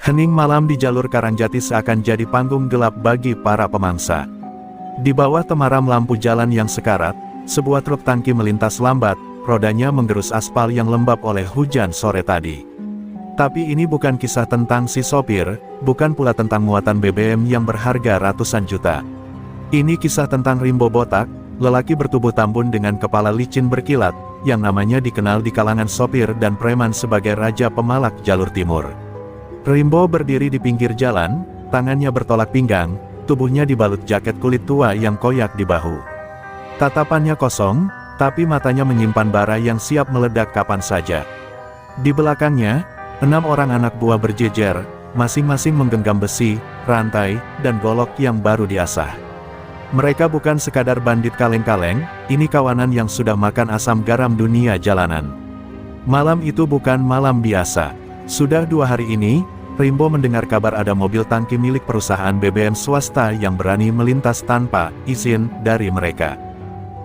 Hening malam di jalur Karangjati seakan jadi panggung gelap bagi para pemangsa. Di bawah temaram lampu jalan yang sekarat, sebuah truk tangki melintas lambat, rodanya menggerus aspal yang lembab oleh hujan sore tadi. Tapi ini bukan kisah tentang si sopir, bukan pula tentang muatan BBM yang berharga ratusan juta. Ini kisah tentang Rimbo Botak, lelaki bertubuh tambun dengan kepala licin berkilat, yang namanya dikenal di kalangan sopir dan preman sebagai Raja Pemalak Jalur Timur. Rimbo berdiri di pinggir jalan, tangannya bertolak pinggang, tubuhnya dibalut jaket kulit tua yang koyak di bahu. Tatapannya kosong, tapi matanya menyimpan bara yang siap meledak kapan saja. Di belakangnya, 6 orang anak buah berjejer, masing-masing menggenggam besi, rantai, dan golok yang baru diasah. Mereka bukan sekadar bandit kaleng-kaleng, ini kawanan yang sudah makan asam garam dunia jalanan. Malam itu bukan malam biasa. Sudah 2 hari ini, Rimbo mendengar kabar ada mobil tangki milik perusahaan BBM swasta yang berani melintas tanpa izin dari mereka.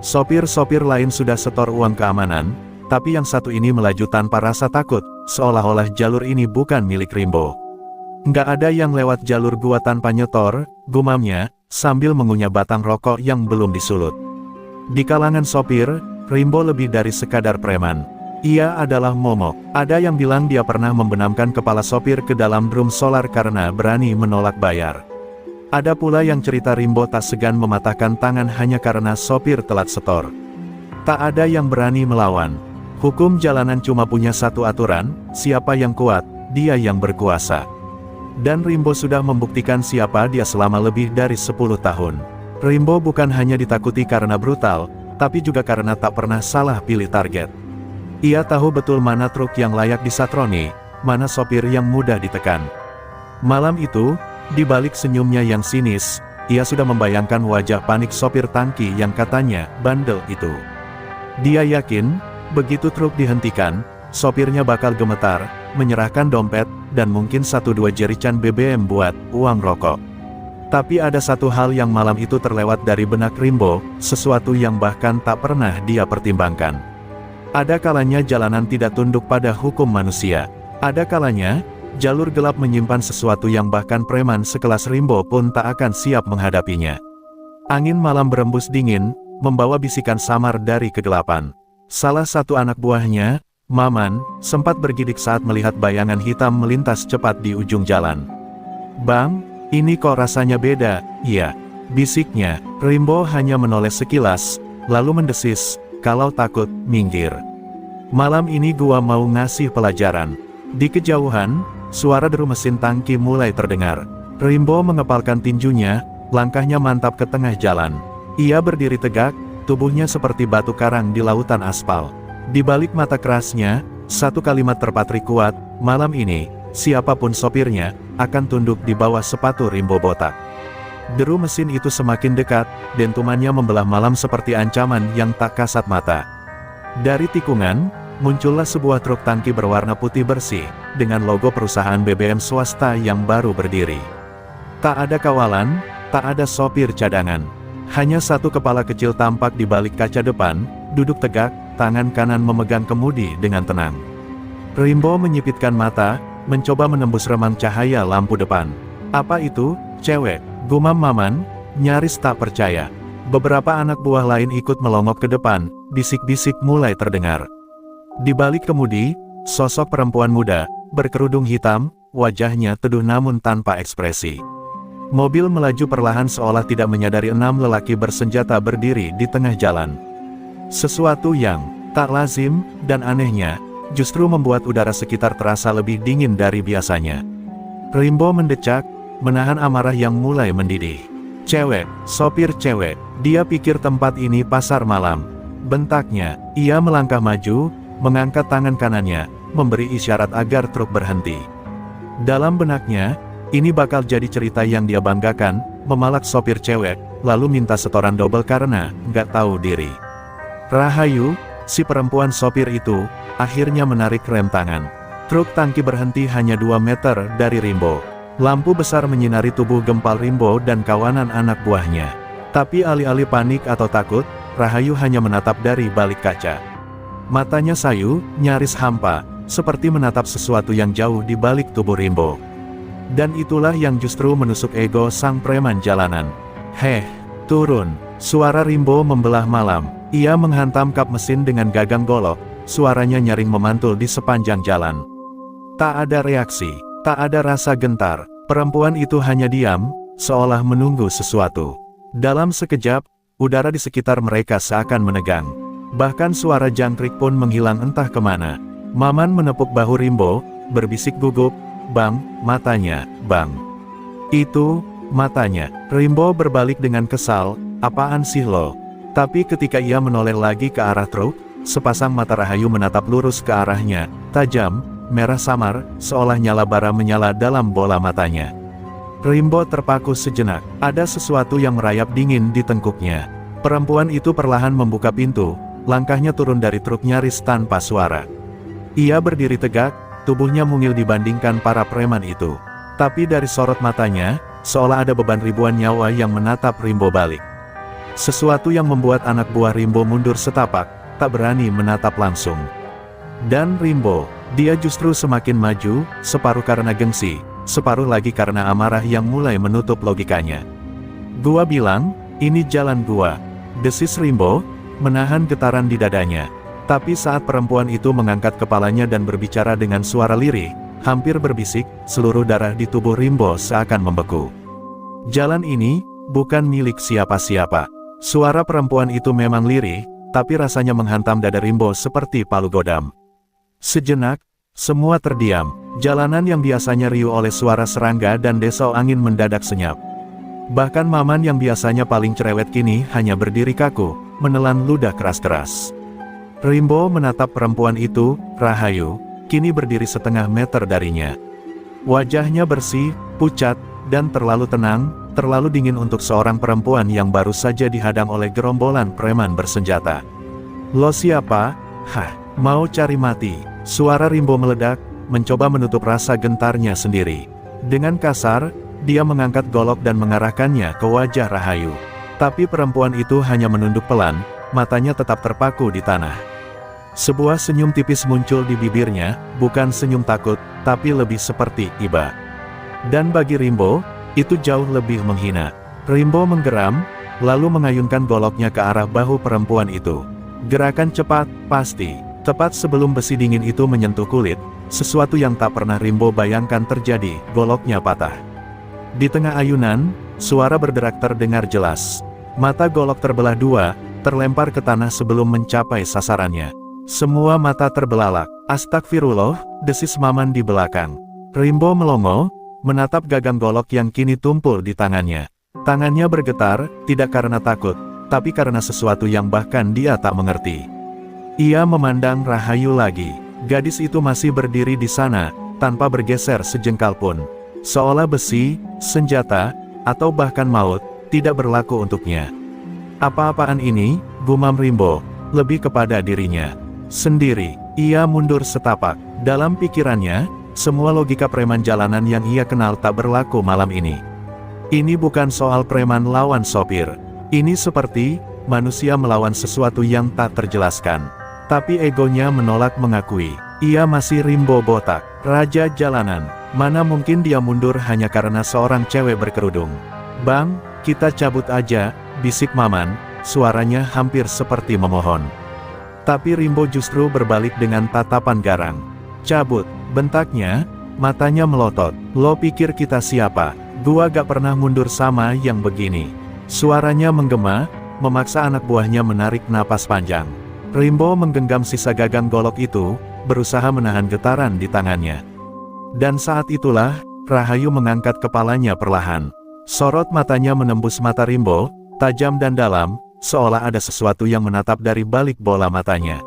Sopir-sopir lain sudah setor uang keamanan, tapi yang satu ini melaju tanpa rasa takut, seolah-olah jalur ini bukan milik Rimbo. Nggak ada yang lewat jalur gua tanpa nyetor, gumamnya, sambil mengunyah batang rokok yang belum disulut. Di kalangan sopir, Rimbo lebih dari sekadar preman. Ia adalah momok. Ada yang bilang dia pernah membenamkan kepala sopir ke dalam drum solar karena berani menolak bayar. Ada pula yang cerita Rimbo tak segan mematahkan tangan hanya karena sopir telat setor. Tak ada yang berani melawan. Hukum jalanan cuma punya satu aturan, siapa yang kuat, dia yang berkuasa. Dan Rimbo sudah membuktikan siapa dia selama lebih dari 10 tahun. Rimbo bukan hanya ditakuti karena brutal, tapi juga karena tak pernah salah pilih target. Ia tahu betul mana truk yang layak disatroni, mana sopir yang mudah ditekan. Malam itu, di balik senyumnya yang sinis, ia sudah membayangkan wajah panik sopir tangki yang katanya bandel itu. Dia yakin, begitu truk dihentikan, sopirnya bakal gemetar, menyerahkan dompet, dan mungkin 1-2 jerican BBM buat uang rokok. Tapi ada satu hal yang malam itu terlewat dari benak Rimbo, sesuatu yang bahkan tak pernah dia pertimbangkan. Ada kalanya jalanan tidak tunduk pada hukum manusia. Ada kalanya, jalur gelap menyimpan sesuatu yang bahkan preman sekelas Rimbo pun tak akan siap menghadapinya. Angin malam berembus dingin, membawa bisikan samar dari kegelapan. Salah satu anak buahnya, Maman, sempat bergidik saat melihat bayangan hitam melintas cepat di ujung jalan. "Bang, ini kok rasanya beda?" "Iya," bisiknya. Rimbo hanya menoleh sekilas, lalu mendesis, "Kalau takut, minggir. Malam ini gua mau ngasih pelajaran." Di kejauhan, suara deru mesin tangki mulai terdengar. Rimbo mengepalkan tinjunya, langkahnya mantap ke tengah jalan. Ia berdiri tegak, tubuhnya seperti batu karang di lautan aspal. Di balik mata kerasnya, satu kalimat terpatri kuat, malam ini, siapapun sopirnya, akan tunduk di bawah sepatu Rimbo Botak. Deru mesin itu semakin dekat, dentumannya membelah malam seperti ancaman yang tak kasat mata. Dari tikungan, muncullah sebuah truk tangki berwarna putih bersih, dengan logo perusahaan BBM swasta yang baru berdiri. Tak ada kawalan, tak ada sopir cadangan. Hanya satu kepala kecil tampak di balik kaca depan, duduk tegak, tangan kanan memegang kemudi dengan tenang. Rimbo menyipitkan mata, mencoba menembus remang cahaya lampu depan. "Apa itu, cewek?" gumam Maman, nyaris tak percaya. Beberapa anak buah lain ikut melongok ke depan, bisik-bisik mulai terdengar. Di balik kemudi, sosok perempuan muda, berkerudung hitam, wajahnya teduh namun tanpa ekspresi. Mobil melaju perlahan seolah tidak menyadari 6 lelaki bersenjata berdiri di tengah jalan. Sesuatu yang tak lazim dan anehnya, justru membuat udara sekitar terasa lebih dingin dari biasanya. Rimbo mendecak, menahan amarah yang mulai mendidih. "Cewek, sopir cewek." Dia pikir tempat ini pasar malam. Bentaknya, ia melangkah maju, mengangkat tangan kanannya, memberi isyarat agar truk berhenti. Dalam benaknya, ini bakal jadi cerita yang dia banggakan, memalak sopir cewek, lalu minta setoran double karena nggak tahu diri. Rahayu, si perempuan sopir itu, akhirnya menarik rem tangan. Truk tangki berhenti hanya 2 meter dari Rimbo. Lampu besar menyinari tubuh gempal Rimbo dan kawanan anak buahnya. Tapi alih-alih panik atau takut, Rahayu hanya menatap dari balik kaca. Matanya sayu, nyaris hampa, seperti menatap sesuatu yang jauh di balik tubuh Rimbo. Dan itulah yang justru menusuk ego sang preman jalanan. "Heh, turun!" Suara Rimbo membelah malam. Ia menghantam kap mesin dengan gagang golok, suaranya nyaring memantul di sepanjang jalan. Tak ada reaksi, tak ada rasa gentar. Perempuan itu hanya diam, seolah menunggu sesuatu. Dalam sekejap, udara di sekitar mereka seakan menegang. Bahkan suara jangkrik pun menghilang entah kemana. Maman menepuk bahu Rimbo, berbisik gugup, "Bang, matanya, Bang." "Itu, matanya." Rimbo berbalik dengan kesal, "Apaan sih lo?" Tapi ketika ia menoleh lagi ke arah truk, sepasang mata Rahayu menatap lurus ke arahnya, tajam, merah samar, seolah nyala bara menyala dalam bola matanya. Rimbo terpaku sejenak, ada sesuatu yang merayap dingin di tengkuknya. Perempuan itu perlahan membuka pintu, langkahnya turun dari truk nyaris tanpa suara. Ia berdiri tegak, tubuhnya mungil dibandingkan para preman itu. Tapi dari sorot matanya, seolah ada beban ribuan nyawa yang menatap Rimbo balik. Sesuatu yang membuat anak buah Rimbo mundur setapak, tak berani menatap langsung. Dan Rimbo, dia justru semakin maju, separuh karena gengsi, separuh lagi karena amarah yang mulai menutup logikanya. "Gua bilang, ini jalan gua," desis Rimbo, menahan getaran di dadanya. Tapi saat perempuan itu mengangkat kepalanya dan berbicara dengan suara lirih, hampir berbisik, seluruh darah di tubuh Rimbo seakan membeku. "Jalan ini, bukan milik siapa-siapa." Suara perempuan itu memang lirih, tapi rasanya menghantam dada Rimbo seperti palu godam. Sejenak, semua terdiam. Jalanan yang biasanya riuh oleh suara serangga dan desau angin mendadak senyap. Bahkan Maman yang biasanya paling cerewet kini hanya berdiri kaku, menelan ludah keras-keras. Rimbo menatap perempuan itu, Rahayu, kini berdiri setengah meter darinya. Wajahnya bersih, pucat, dan terlalu tenang, terlalu dingin untuk seorang perempuan yang baru saja dihadang oleh gerombolan preman bersenjata. "Lo siapa? Hah, mau cari mati?" Suara Rimbo meledak, mencoba menutup rasa gentarnya sendiri. Dengan kasar, dia mengangkat golok dan mengarahkannya ke wajah Rahayu. Tapi perempuan itu hanya menunduk pelan, matanya tetap terpaku di tanah. Sebuah senyum tipis muncul di bibirnya, bukan senyum takut, tapi lebih seperti iba. Dan bagi Rimbo, itu jauh lebih menghina. Rimbo menggeram, lalu mengayunkan goloknya ke arah bahu perempuan itu. Gerakan cepat, pasti. Tepat sebelum besi dingin itu menyentuh kulit, sesuatu yang tak pernah Rimbo bayangkan terjadi, goloknya patah. Di tengah ayunan, suara berderak terdengar jelas. Mata golok terbelah dua, terlempar ke tanah sebelum mencapai sasarannya. Semua mata terbelalak. "Astagfirullah," desis Maman di belakang. Rimbo melongo, menatap gagang golok yang kini tumpul di tangannya. Tangannya bergetar, tidak karena takut, tapi karena sesuatu yang bahkan dia tak mengerti. Ia memandang Rahayu lagi. Gadis itu masih berdiri di sana, tanpa bergeser sejengkal pun. Seolah besi, senjata, atau bahkan maut, tidak berlaku untuknya. "Apa-apaan ini?" gumam Rimbo, lebih kepada dirinya sendiri. Ia mundur setapak. Dalam pikirannya, semua logika preman jalanan yang ia kenal tak berlaku malam ini. Ini bukan soal preman lawan sopir. Ini seperti manusia melawan sesuatu yang tak terjelaskan. Tapi egonya menolak mengakui. Ia masih Rimbo botak, raja jalanan. Mana mungkin dia mundur hanya karena seorang cewek berkerudung. "Bang, kita cabut aja," bisik Maman, suaranya hampir seperti memohon. Tapi Rimbo justru berbalik dengan tatapan garang. "Cabut," bentaknya, matanya melotot. "Lo pikir kita siapa? Gua gak pernah mundur sama yang begini." Suaranya menggema, memaksa anak buahnya menarik napas panjang. Rimbo menggenggam sisa gagang golok itu, berusaha menahan getaran di tangannya. Dan saat itulah, Rahayu mengangkat kepalanya perlahan. Sorot matanya menembus mata Rimbo, tajam dan dalam, seolah ada sesuatu yang menatap dari balik bola matanya.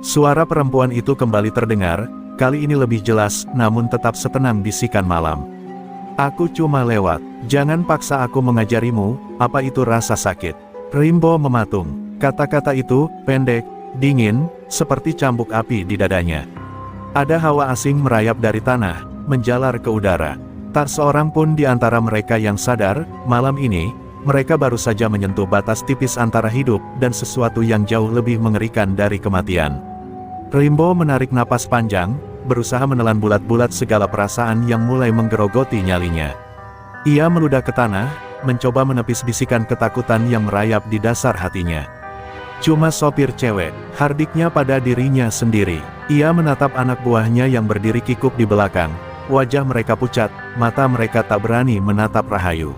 Suara perempuan itu kembali terdengar, kali ini lebih jelas, namun tetap setenang bisikan malam. "Aku cuma lewat, jangan paksa aku mengajarimu, apa itu rasa sakit." Rimbo mematung. Kata-kata itu, pendek, dingin, seperti cambuk api di dadanya. Ada hawa asing merayap dari tanah, menjalar ke udara. Tak seorang pun di antara mereka yang sadar, malam ini, mereka baru saja menyentuh batas tipis antara hidup dan sesuatu yang jauh lebih mengerikan dari kematian. Rimbo menarik napas panjang, berusaha menelan bulat-bulat segala perasaan yang mulai menggerogoti nyalinya. Ia meludah ke tanah, mencoba menepis bisikan ketakutan yang merayap di dasar hatinya. Cuma sopir cewek, hardiknya pada dirinya sendiri. Ia menatap anak buahnya yang berdiri kikuk di belakang. Wajah mereka pucat, mata mereka tak berani menatap Rahayu.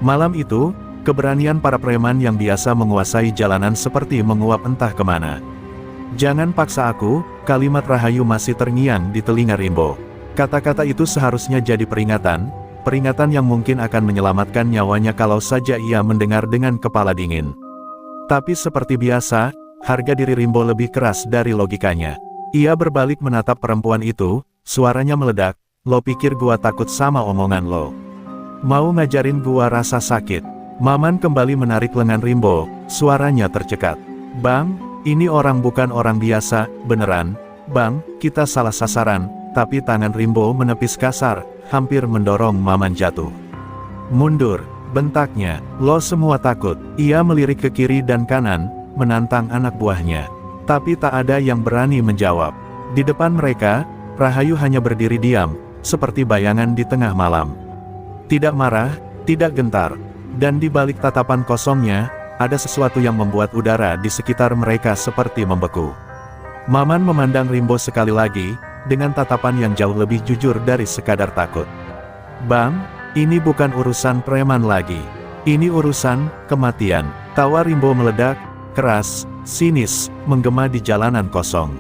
Malam itu, keberanian para preman yang biasa menguasai jalanan seperti menguap entah kemana. "Jangan paksa aku," kalimat Rahayu masih terngiang di telinga Rimbo. Kata-kata itu seharusnya jadi peringatan yang mungkin akan menyelamatkan nyawanya kalau saja ia mendengar dengan kepala dingin. Tapi seperti biasa, harga diri Rimbo lebih keras dari logikanya. Ia berbalik menatap perempuan itu, suaranya meledak, "Lo pikir gua takut sama omongan lo? Mau ngajarin gua rasa sakit?" Maman kembali menarik lengan Rimbo, suaranya tercekat. "Bang, ini orang bukan orang biasa, beneran. Bang, kita salah sasaran." Tapi tangan Rimbo menepis kasar, hampir mendorong Maman jatuh. "Mundur," bentaknya, "lo semua takut." Ia melirik ke kiri dan kanan, menantang anak buahnya. Tapi tak ada yang berani menjawab. Di depan mereka, Rahayu hanya berdiri diam, seperti bayangan di tengah malam. Tidak marah, tidak gentar, dan di balik tatapan kosongnya, ada sesuatu yang membuat udara di sekitar mereka seperti membeku. Maman memandang Rimbo sekali lagi, dengan tatapan yang jauh lebih jujur dari sekadar takut. "Bang, ini bukan urusan preman lagi. Ini urusan kematian." Tawa Rimbo meledak, keras, sinis, menggema di jalanan kosong.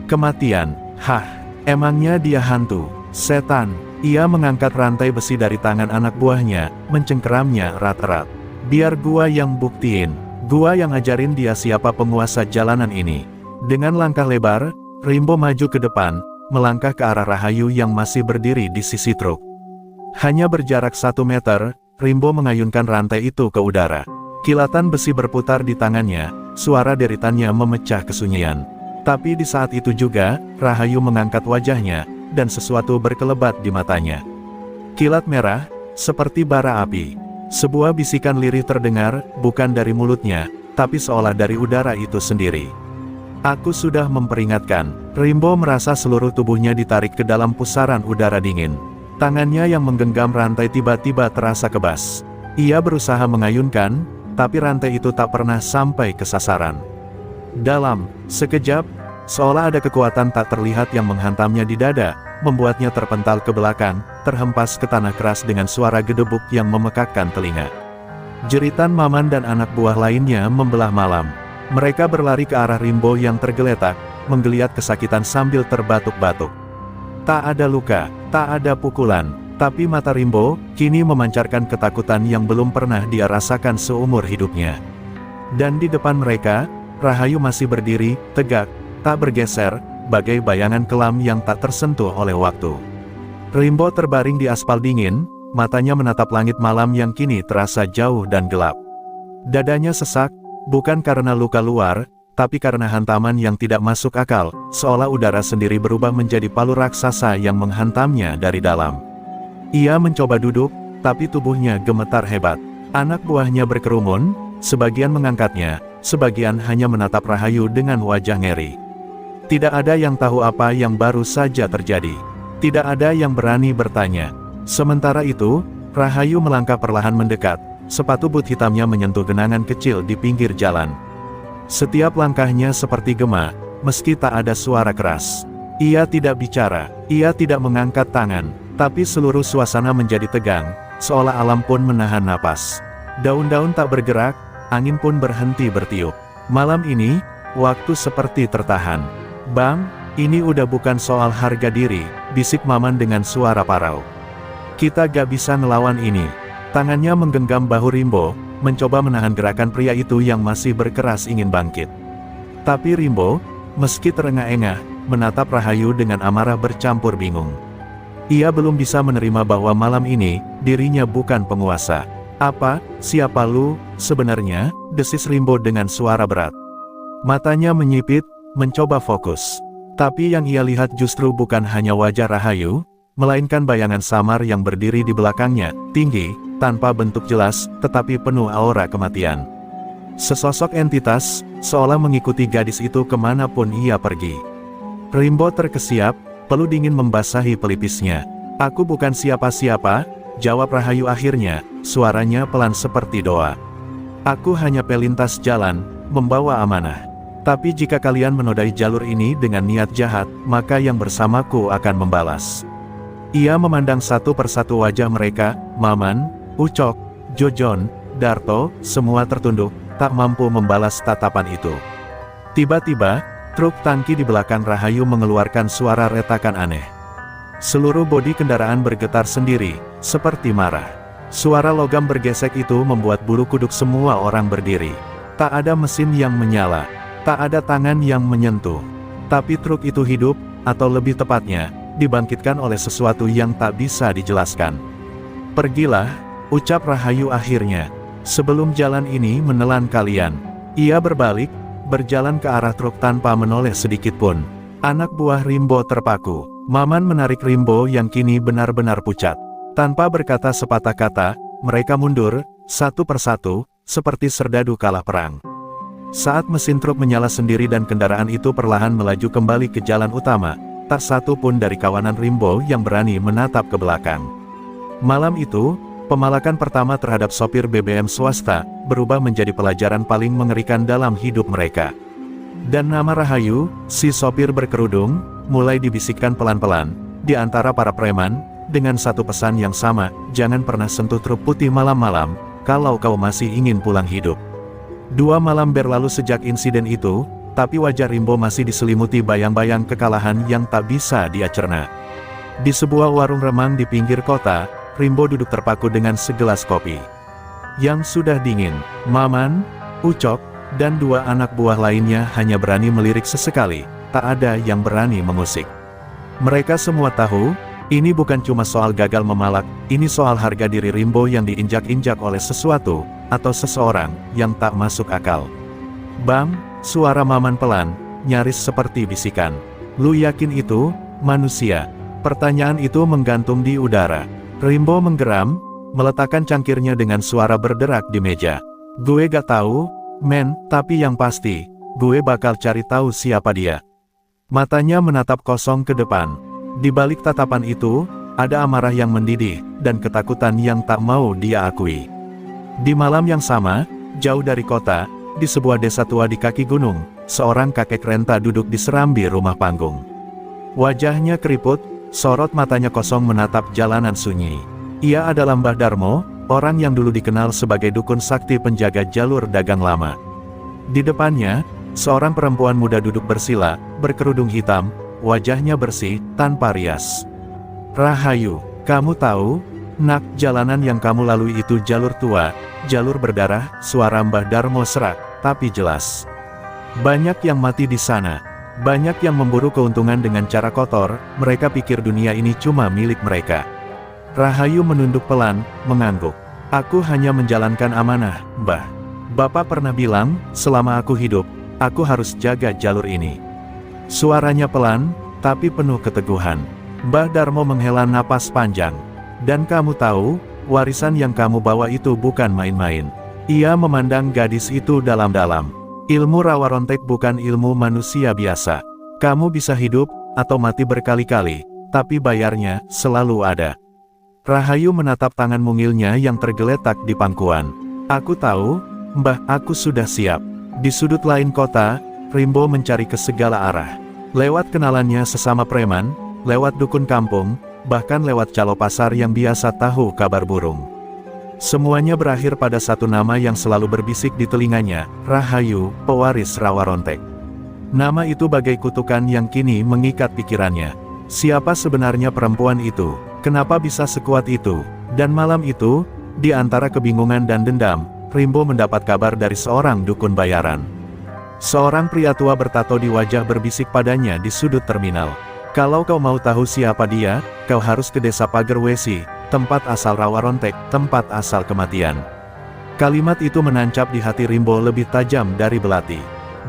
"Kematian? Hah? Emangnya dia hantu? Setan?" Ia mengangkat rantai besi dari tangan anak buahnya, mencengkeramnya erat-erat. "Biar gua yang buktiin. Gua yang ajarin dia siapa penguasa jalanan ini." Dengan langkah lebar, Rimbo maju ke depan, melangkah ke arah Rahayu yang masih berdiri di sisi truk. Hanya berjarak 1 meter, Rimbo mengayunkan rantai itu ke udara. Kilatan besi berputar di tangannya, suara deritannya memecah kesunyian. Tapi di saat itu juga, Rahayu mengangkat wajahnya, dan sesuatu berkelebat di matanya. Kilat merah, seperti bara api. Sebuah bisikan lirih terdengar, bukan dari mulutnya, tapi seolah dari udara itu sendiri. "Aku sudah memperingatkan." Rimbo merasa seluruh tubuhnya ditarik ke dalam pusaran udara dingin. Tangannya yang menggenggam rantai tiba-tiba terasa kebas. Ia berusaha mengayunkan, tapi rantai itu tak pernah sampai ke sasaran. Dalam sekejap, seolah ada kekuatan tak terlihat yang menghantamnya di dada, membuatnya terpental ke belakang, terhempas ke tanah keras dengan suara gedebuk yang memekakkan telinga. Jeritan Maman dan anak buah lainnya membelah malam. Mereka berlari ke arah Rimbo yang tergeletak, menggeliat kesakitan sambil terbatuk-batuk. Tak ada luka, tak ada pukulan, tapi mata Rimbo kini memancarkan ketakutan yang belum pernah dia rasakan seumur hidupnya. Dan di depan mereka, Rahayu masih berdiri, tegak, tak bergeser, bagai bayangan kelam yang tak tersentuh oleh waktu. Rimbo terbaring di aspal dingin, matanya menatap langit malam yang kini terasa jauh dan gelap. Dadanya sesak, bukan karena luka luar, tapi karena hantaman yang tidak masuk akal, seolah udara sendiri berubah menjadi palu raksasa yang menghantamnya dari dalam. Ia mencoba duduk, tapi tubuhnya gemetar hebat. Anak buahnya berkerumun, sebagian mengangkatnya, sebagian hanya menatap Rahayu dengan wajah ngeri. Tidak ada yang tahu apa yang baru saja terjadi. Tidak ada yang berani bertanya. Sementara itu, Rahayu melangkah perlahan mendekat. Sepatu but hitamnya menyentuh genangan kecil di pinggir jalan. Setiap langkahnya seperti gema, meski tak ada suara keras. Ia tidak bicara, ia tidak mengangkat tangan, tapi seluruh suasana menjadi tegang, seolah alam pun menahan napas. Daun-daun tak bergerak, angin pun berhenti bertiup. Malam ini, waktu seperti tertahan. "Bang, ini udah bukan soal harga diri," bisik Maman dengan suara parau. "Kita gak bisa ngelawan ini." Tangannya menggenggam bahu Rimbo, mencoba menahan gerakan pria itu yang masih berkeras ingin bangkit. Tapi Rimbo, meski terengah-engah, menatap Rahayu dengan amarah bercampur bingung. Ia belum bisa menerima bahwa malam ini, dirinya bukan penguasa. "Apa, siapa lu, sebenarnya?" desis Rimbo dengan suara berat. Matanya menyipit, mencoba fokus. Tapi yang ia lihat justru bukan hanya wajah Rahayu, melainkan bayangan samar yang berdiri di belakangnya, tinggi, tanpa bentuk jelas, tetapi penuh aura kematian. Sesosok entitas, seolah mengikuti gadis itu kemanapun ia pergi. Rimbo terkesiap, Peluh dingin membasahi pelipisnya. "Aku bukan siapa-siapa," jawab Rahayu akhirnya, suaranya pelan seperti doa. "Aku hanya pelintas jalan, membawa amanah. Tapi jika kalian menodai jalur ini dengan niat jahat, maka yang bersamaku akan membalas." Ia memandang satu persatu wajah mereka, Maman, Ucok, Jojon, Darto, semua tertunduk, tak mampu membalas tatapan itu. Tiba-tiba, truk tangki di belakang Rahayu mengeluarkan suara retakan aneh. Seluruh bodi kendaraan bergetar sendiri, seperti marah. Suara logam bergesek itu membuat bulu kuduk semua orang berdiri. Tak ada mesin yang menyala, tak ada tangan yang menyentuh. Tapi truk itu hidup, atau lebih tepatnya, dibangkitkan oleh sesuatu yang tak bisa dijelaskan. "Pergilah," ucap Rahayu akhirnya. "Sebelum jalan ini menelan kalian." Ia berbalik, berjalan ke arah truk tanpa menoleh sedikit pun. Anak buah Rimbo terpaku. Maman menarik Rimbo yang kini benar-benar pucat. Tanpa berkata sepatah kata, mereka mundur, satu persatu, seperti serdadu kalah perang. Saat mesin truk menyala sendiri dan kendaraan itu perlahan melaju kembali ke jalan utama, tak satu pun dari kawanan Rimbo yang berani menatap ke belakang. Malam itu, pemalakan pertama terhadap sopir BBM swasta, berubah menjadi pelajaran paling mengerikan dalam hidup mereka. Dan nama Rahayu, si sopir berkerudung, mulai dibisikkan pelan-pelan, di antara para preman, dengan satu pesan yang sama, "Jangan pernah sentuh truk putih malam-malam, kalau kau masih ingin pulang hidup." 2 malam berlalu sejak insiden itu, tapi wajah Rimbo masih diselimuti bayang-bayang kekalahan yang tak bisa dia cerna. Di sebuah warung remang di pinggir kota, Rimbo duduk terpaku dengan segelas kopi yang sudah dingin. Maman, Ucok, dan 2 anak buah lainnya hanya berani melirik sesekali, tak ada yang berani mengusik. Mereka semua tahu, ini bukan cuma soal gagal memalak, ini soal harga diri Rimbo yang diinjak-injak oleh sesuatu, atau seseorang, yang tak masuk akal. "Bang," suara Maman pelan, nyaris seperti bisikan. "Lu yakin itu, manusia?" Pertanyaan itu menggantung di udara. Rimbo menggeram, meletakkan cangkirnya dengan suara berderak di meja. "Gue gak tahu, men, tapi yang pasti, gue bakal cari tahu siapa dia." Matanya menatap kosong ke depan. Di balik tatapan itu, ada amarah yang mendidih, dan ketakutan yang tak mau dia akui. Di malam yang sama, jauh dari kota, di sebuah desa tua di kaki gunung, seorang kakek renta duduk di serambi rumah panggung. Wajahnya keriput, sorot matanya kosong menatap jalanan sunyi. Ia adalah Mbah Darmo, orang yang dulu dikenal sebagai dukun sakti penjaga jalur dagang lama. Di depannya, seorang perempuan muda duduk bersila, berkerudung hitam, wajahnya bersih, tanpa rias. "Rahayu, kamu tahu, nak, jalanan yang kamu lalui itu jalur tua, jalur berdarah," suara Mbah Darmo serak, tapi jelas. "Banyak yang mati di sana. Banyak yang memburu keuntungan dengan cara kotor, mereka pikir dunia ini cuma milik mereka." Rahayu menunduk pelan, mengangguk. "Aku hanya menjalankan amanah, Mbah. Bapak pernah bilang, selama aku hidup, aku harus jaga jalur ini." Suaranya pelan, tapi penuh keteguhan. Mbah Darmo menghela napas panjang. "Dan kamu tahu, warisan yang kamu bawa itu bukan main-main." Ia memandang gadis itu dalam-dalam. "Ilmu rawa rontek bukan ilmu manusia biasa. Kamu bisa hidup, atau mati berkali-kali, tapi bayarnya selalu ada." Rahayu menatap tangan mungilnya yang tergeletak di pangkuan. "Aku tahu, Mbah, aku sudah siap." Di sudut lain kota, Rimbo mencari ke segala arah. Lewat kenalannya sesama preman, lewat dukun kampung, bahkan lewat calo pasar yang biasa tahu kabar burung. Semuanya berakhir pada satu nama yang selalu berbisik di telinganya, Rahayu, pewaris rawa rontek. Nama itu bagai kutukan yang kini mengikat pikirannya. Siapa sebenarnya perempuan itu? Kenapa bisa sekuat itu? Dan malam itu, di antara kebingungan dan dendam, Rimbo mendapat kabar dari seorang dukun bayaran. Seorang pria tua bertato di wajah berbisik padanya di sudut terminal. "Kalau kau mau tahu siapa dia, kau harus ke desa Pager Wesi, tempat asal rawa rontek, tempat asal kematian." Kalimat itu menancap di hati Rimbo lebih tajam dari belati.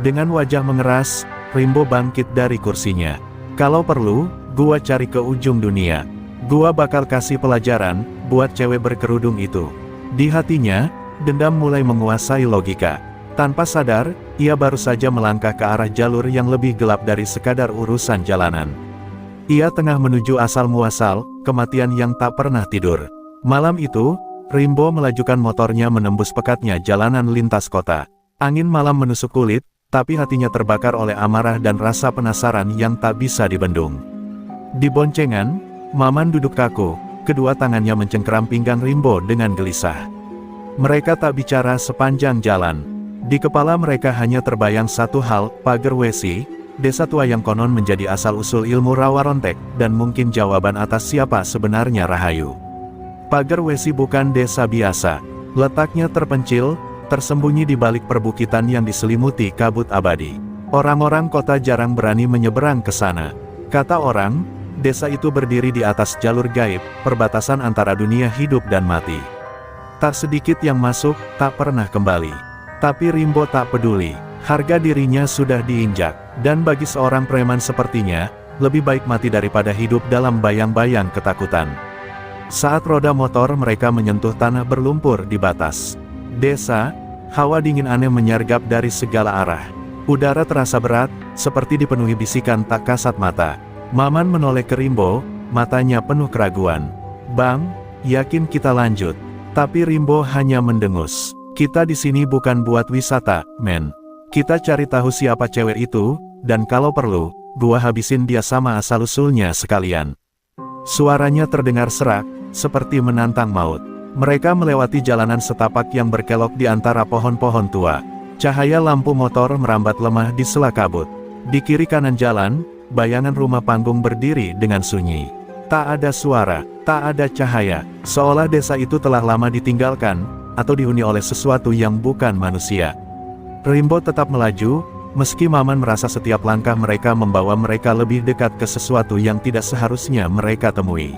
Dengan wajah mengeras, Rimbo bangkit dari kursinya. "Kalau perlu, gua cari ke ujung dunia. Gua bakal kasih pelajaran buat cewek berkerudung itu." Di hatinya, dendam mulai menguasai logika. Tanpa sadar, ia baru saja melangkah ke arah jalur yang lebih gelap dari sekadar urusan jalanan. Ia tengah menuju asal-muasal kematian yang tak pernah tidur. Malam itu, Rimbo melajukan motornya menembus pekatnya jalanan lintas kota. Angin malam menusuk kulit, tapi hatinya terbakar oleh amarah dan rasa penasaran yang tak bisa dibendung. Di boncengan, Maman duduk kaku, kedua tangannya mencengkeram pinggang Rimbo dengan gelisah. Mereka tak bicara sepanjang jalan. Di kepala mereka hanya terbayang satu hal, pagar Wesi, desa tua yang konon menjadi asal-usul ilmu Rawarontek, dan mungkin jawaban atas siapa sebenarnya Rahayu. Pagar Wesi bukan desa biasa. Letaknya terpencil, tersembunyi di balik perbukitan yang diselimuti kabut abadi. Orang-orang kota jarang berani menyeberang ke sana. Kata orang, desa itu berdiri di atas jalur gaib, perbatasan antara dunia hidup dan mati. Tak sedikit yang masuk, tak pernah kembali. Tapi Rimbo tak peduli. Harga dirinya sudah diinjak, dan bagi seorang preman sepertinya, lebih baik mati daripada hidup dalam bayang-bayang ketakutan. Saat roda motor mereka menyentuh tanah berlumpur di batas desa, hawa dingin aneh menyergap dari segala arah. Udara terasa berat, seperti dipenuhi bisikan tak kasat mata. Maman menoleh ke Rimbo, matanya penuh keraguan. "Bang, yakin kita lanjut?" Tapi Rimbo hanya mendengus. "Kita di sini bukan buat wisata, men. Kita cari tahu siapa cewek itu, dan kalau perlu, gua habisin dia sama asal-usulnya sekalian." Suaranya terdengar serak, seperti menantang maut. Mereka melewati jalanan setapak yang berkelok di antara pohon-pohon tua. Cahaya lampu motor merambat lemah di sela kabut. Di kiri kanan jalan, bayangan rumah panggung berdiri dengan sunyi. Tak ada suara, tak ada cahaya, seolah desa itu telah lama ditinggalkan, atau dihuni oleh sesuatu yang bukan manusia. Rimbo tetap melaju, meski Maman merasa setiap langkah mereka membawa mereka lebih dekat ke sesuatu yang tidak seharusnya mereka temui.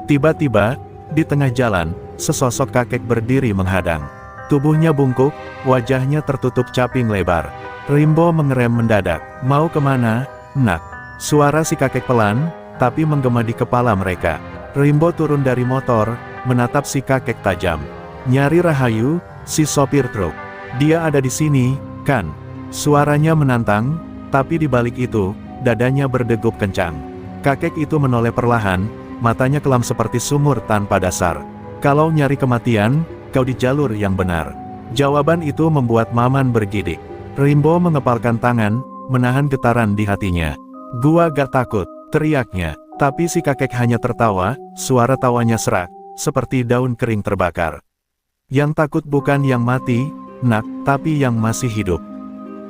Tiba-tiba, di tengah jalan, sesosok kakek berdiri menghadang. Tubuhnya bungkuk, wajahnya tertutup caping lebar. Rimbo mengerem mendadak. "Mau kemana, nak?" Suara si kakek pelan, tapi menggema di kepala mereka. Rimbo turun dari motor, menatap si kakek tajam. "Nyari Rahayu, si sopir truk. Dia ada di sini, kan?" Suaranya menantang, tapi di balik itu, dadanya berdegup kencang. Kakek itu menoleh perlahan, matanya kelam seperti sumur tanpa dasar. "Kalau nyari kematian, kau di jalur yang benar." Jawaban itu membuat Maman bergidik. Rimbo mengepalkan tangan, menahan getaran di hatinya. "Gua gak takut," teriaknya, tapi si kakek hanya tertawa, suara tawanya serak, seperti daun kering terbakar. "Yang takut bukan yang mati, nak, tapi yang masih hidup."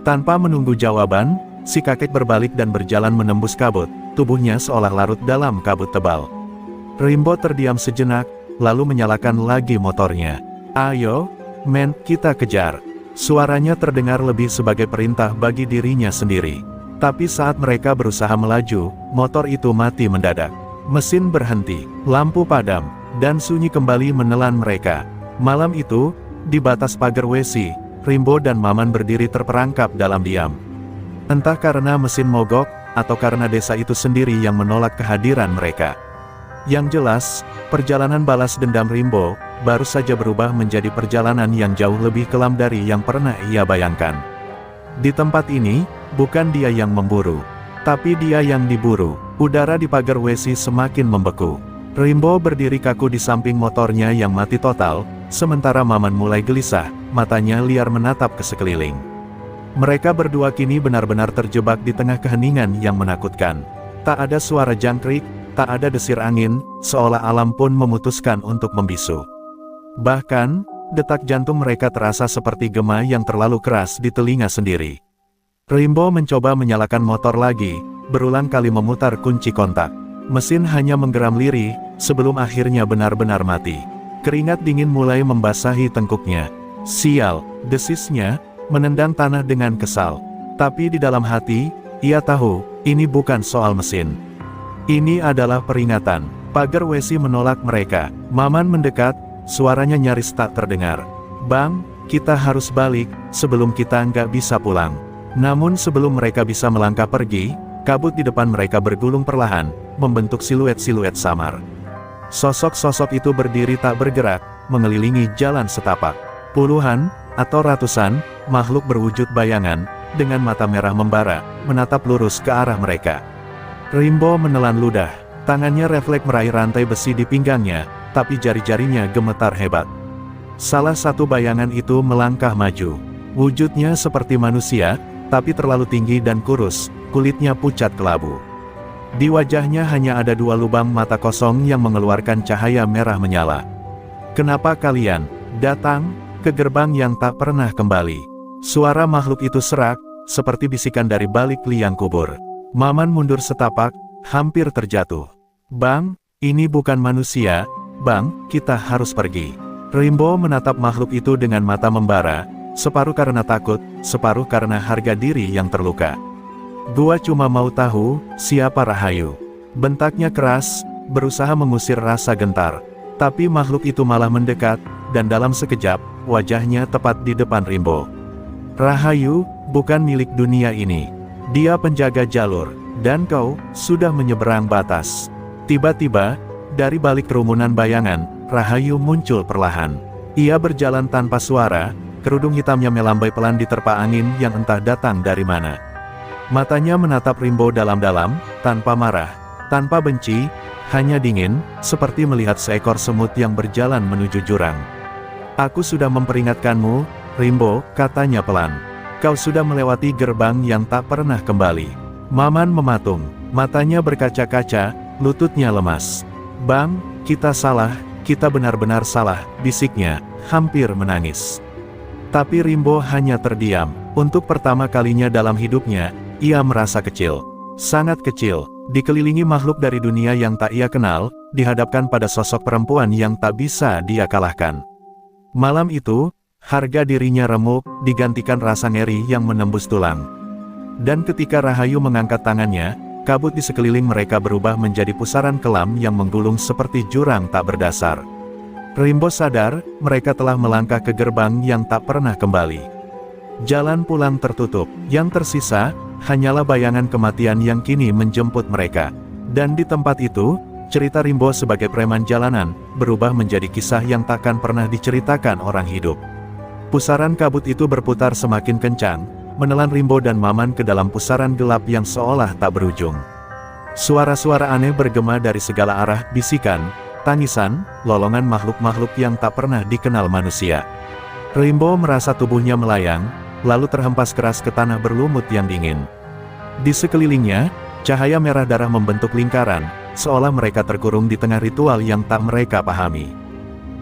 Tanpa menunggu jawaban, si kakek berbalik dan berjalan menembus kabut, tubuhnya seolah larut dalam kabut tebal. Rimbo terdiam sejenak, lalu menyalakan lagi motornya. "Ayo, men, kita kejar." Suaranya terdengar lebih sebagai perintah bagi dirinya sendiri. Tapi saat mereka berusaha melaju, motor itu mati mendadak. Mesin berhenti, lampu padam, dan sunyi kembali menelan mereka. Malam itu, di batas pagar Wesi, Rimbo dan Maman berdiri terperangkap dalam diam. Entah karena mesin mogok, atau karena desa itu sendiri yang menolak kehadiran mereka. Yang jelas, perjalanan balas dendam Rimbo, baru saja berubah menjadi perjalanan yang jauh lebih kelam dari yang pernah ia bayangkan. Di tempat ini, bukan dia yang memburu, tapi dia yang diburu. Udara di pagar Wesi semakin membeku. Rimbo berdiri kaku di samping motornya yang mati total, sementara Maman mulai gelisah, matanya liar menatap ke sekeliling. Mereka berdua kini benar-benar terjebak di tengah keheningan yang menakutkan. Tak ada suara jangkrik, tak ada desir angin, seolah alam pun memutuskan untuk membisu. Bahkan, detak jantung mereka terasa seperti gema yang terlalu keras di telinga sendiri. Rimbo mencoba menyalakan motor lagi, berulang kali memutar kunci kontak. Mesin hanya menggeram lirih, sebelum akhirnya benar-benar mati. Keringat dingin mulai membasahi tengkuknya. "Sial," desisnya, menendang tanah dengan kesal. Tapi di dalam hati, ia tahu, ini bukan soal mesin. Ini adalah peringatan. Pagar Wesi menolak mereka. Maman mendekat, suaranya nyaris tak terdengar. "Bang, kita harus balik, sebelum kita nggak bisa pulang." Namun sebelum mereka bisa melangkah pergi, kabut di depan mereka bergulung perlahan, membentuk siluet-siluet samar. Sosok-sosok itu berdiri tak bergerak, mengelilingi jalan setapak. Puluhan, atau ratusan, makhluk berwujud bayangan, dengan mata merah membara, menatap lurus ke arah mereka. Rimbo menelan ludah. Tangannya refleks meraih rantai besi di pinggangnya, tapi jari-jarinya gemetar hebat. Salah satu bayangan itu melangkah maju. Wujudnya seperti manusia, tapi terlalu tinggi dan kurus, kulitnya pucat kelabu. Di wajahnya hanya ada 2 lubang mata kosong yang mengeluarkan cahaya merah menyala. "Kenapa kalian datang ke gerbang yang tak pernah kembali?" Suara makhluk itu serak, seperti bisikan dari balik liang kubur. Maman mundur setapak, hampir terjatuh. "Bang, ini bukan manusia, Bang, kita harus pergi." Rimbo menatap makhluk itu dengan mata membara, separuh karena takut, separuh karena harga diri yang terluka. "Gua cuma mau tahu, siapa Rahayu?" Bentaknya keras, berusaha mengusir rasa gentar. Tapi makhluk itu malah mendekat, dan dalam sekejap, wajahnya tepat di depan Rimbo. "Rahayu, bukan milik dunia ini. Dia penjaga jalur, dan kau sudah menyeberang batas." Tiba-tiba, dari balik kerumunan bayangan, Rahayu muncul perlahan. Ia berjalan tanpa suara, kerudung hitamnya melambai pelan diterpa angin yang entah datang dari mana. Matanya menatap Rimbo dalam-dalam, tanpa marah, tanpa benci, hanya dingin, seperti melihat seekor semut yang berjalan menuju jurang. "Aku sudah memperingatkanmu, Rimbo," katanya pelan. "Kau sudah melewati gerbang yang tak pernah kembali." Maman mematung, matanya berkaca-kaca, lututnya lemas. "Bang, kita salah, kita benar-benar salah," bisiknya, hampir menangis. Tapi Rimbo hanya terdiam. Untuk pertama kalinya dalam hidupnya, ia merasa kecil. Sangat kecil, dikelilingi makhluk dari dunia yang tak ia kenal, dihadapkan pada sosok perempuan yang tak bisa dia kalahkan. Malam itu, harga dirinya remuk, digantikan rasa ngeri yang menembus tulang. Dan ketika Rahayu mengangkat tangannya, kabut di sekeliling mereka berubah menjadi pusaran kelam yang menggulung seperti jurang tak berdasar. Rimbo sadar, mereka telah melangkah ke gerbang yang tak pernah kembali. Jalan pulang tertutup, yang tersisa, hanyalah bayangan kematian yang kini menjemput mereka. Dan di tempat itu, cerita Rimbo sebagai preman jalanan, berubah menjadi kisah yang takkan pernah diceritakan orang hidup. Pusaran kabut itu berputar semakin kencang, menelan Rimbo dan Maman ke dalam pusaran gelap yang seolah tak berujung. Suara-suara aneh bergema dari segala arah, bisikan, tangisan, lolongan makhluk-makhluk yang tak pernah dikenal manusia. Rimbo merasa tubuhnya melayang, lalu terhempas keras ke tanah berlumut yang dingin. Di sekelilingnya, cahaya merah darah membentuk lingkaran, seolah mereka terkurung di tengah ritual yang tak mereka pahami.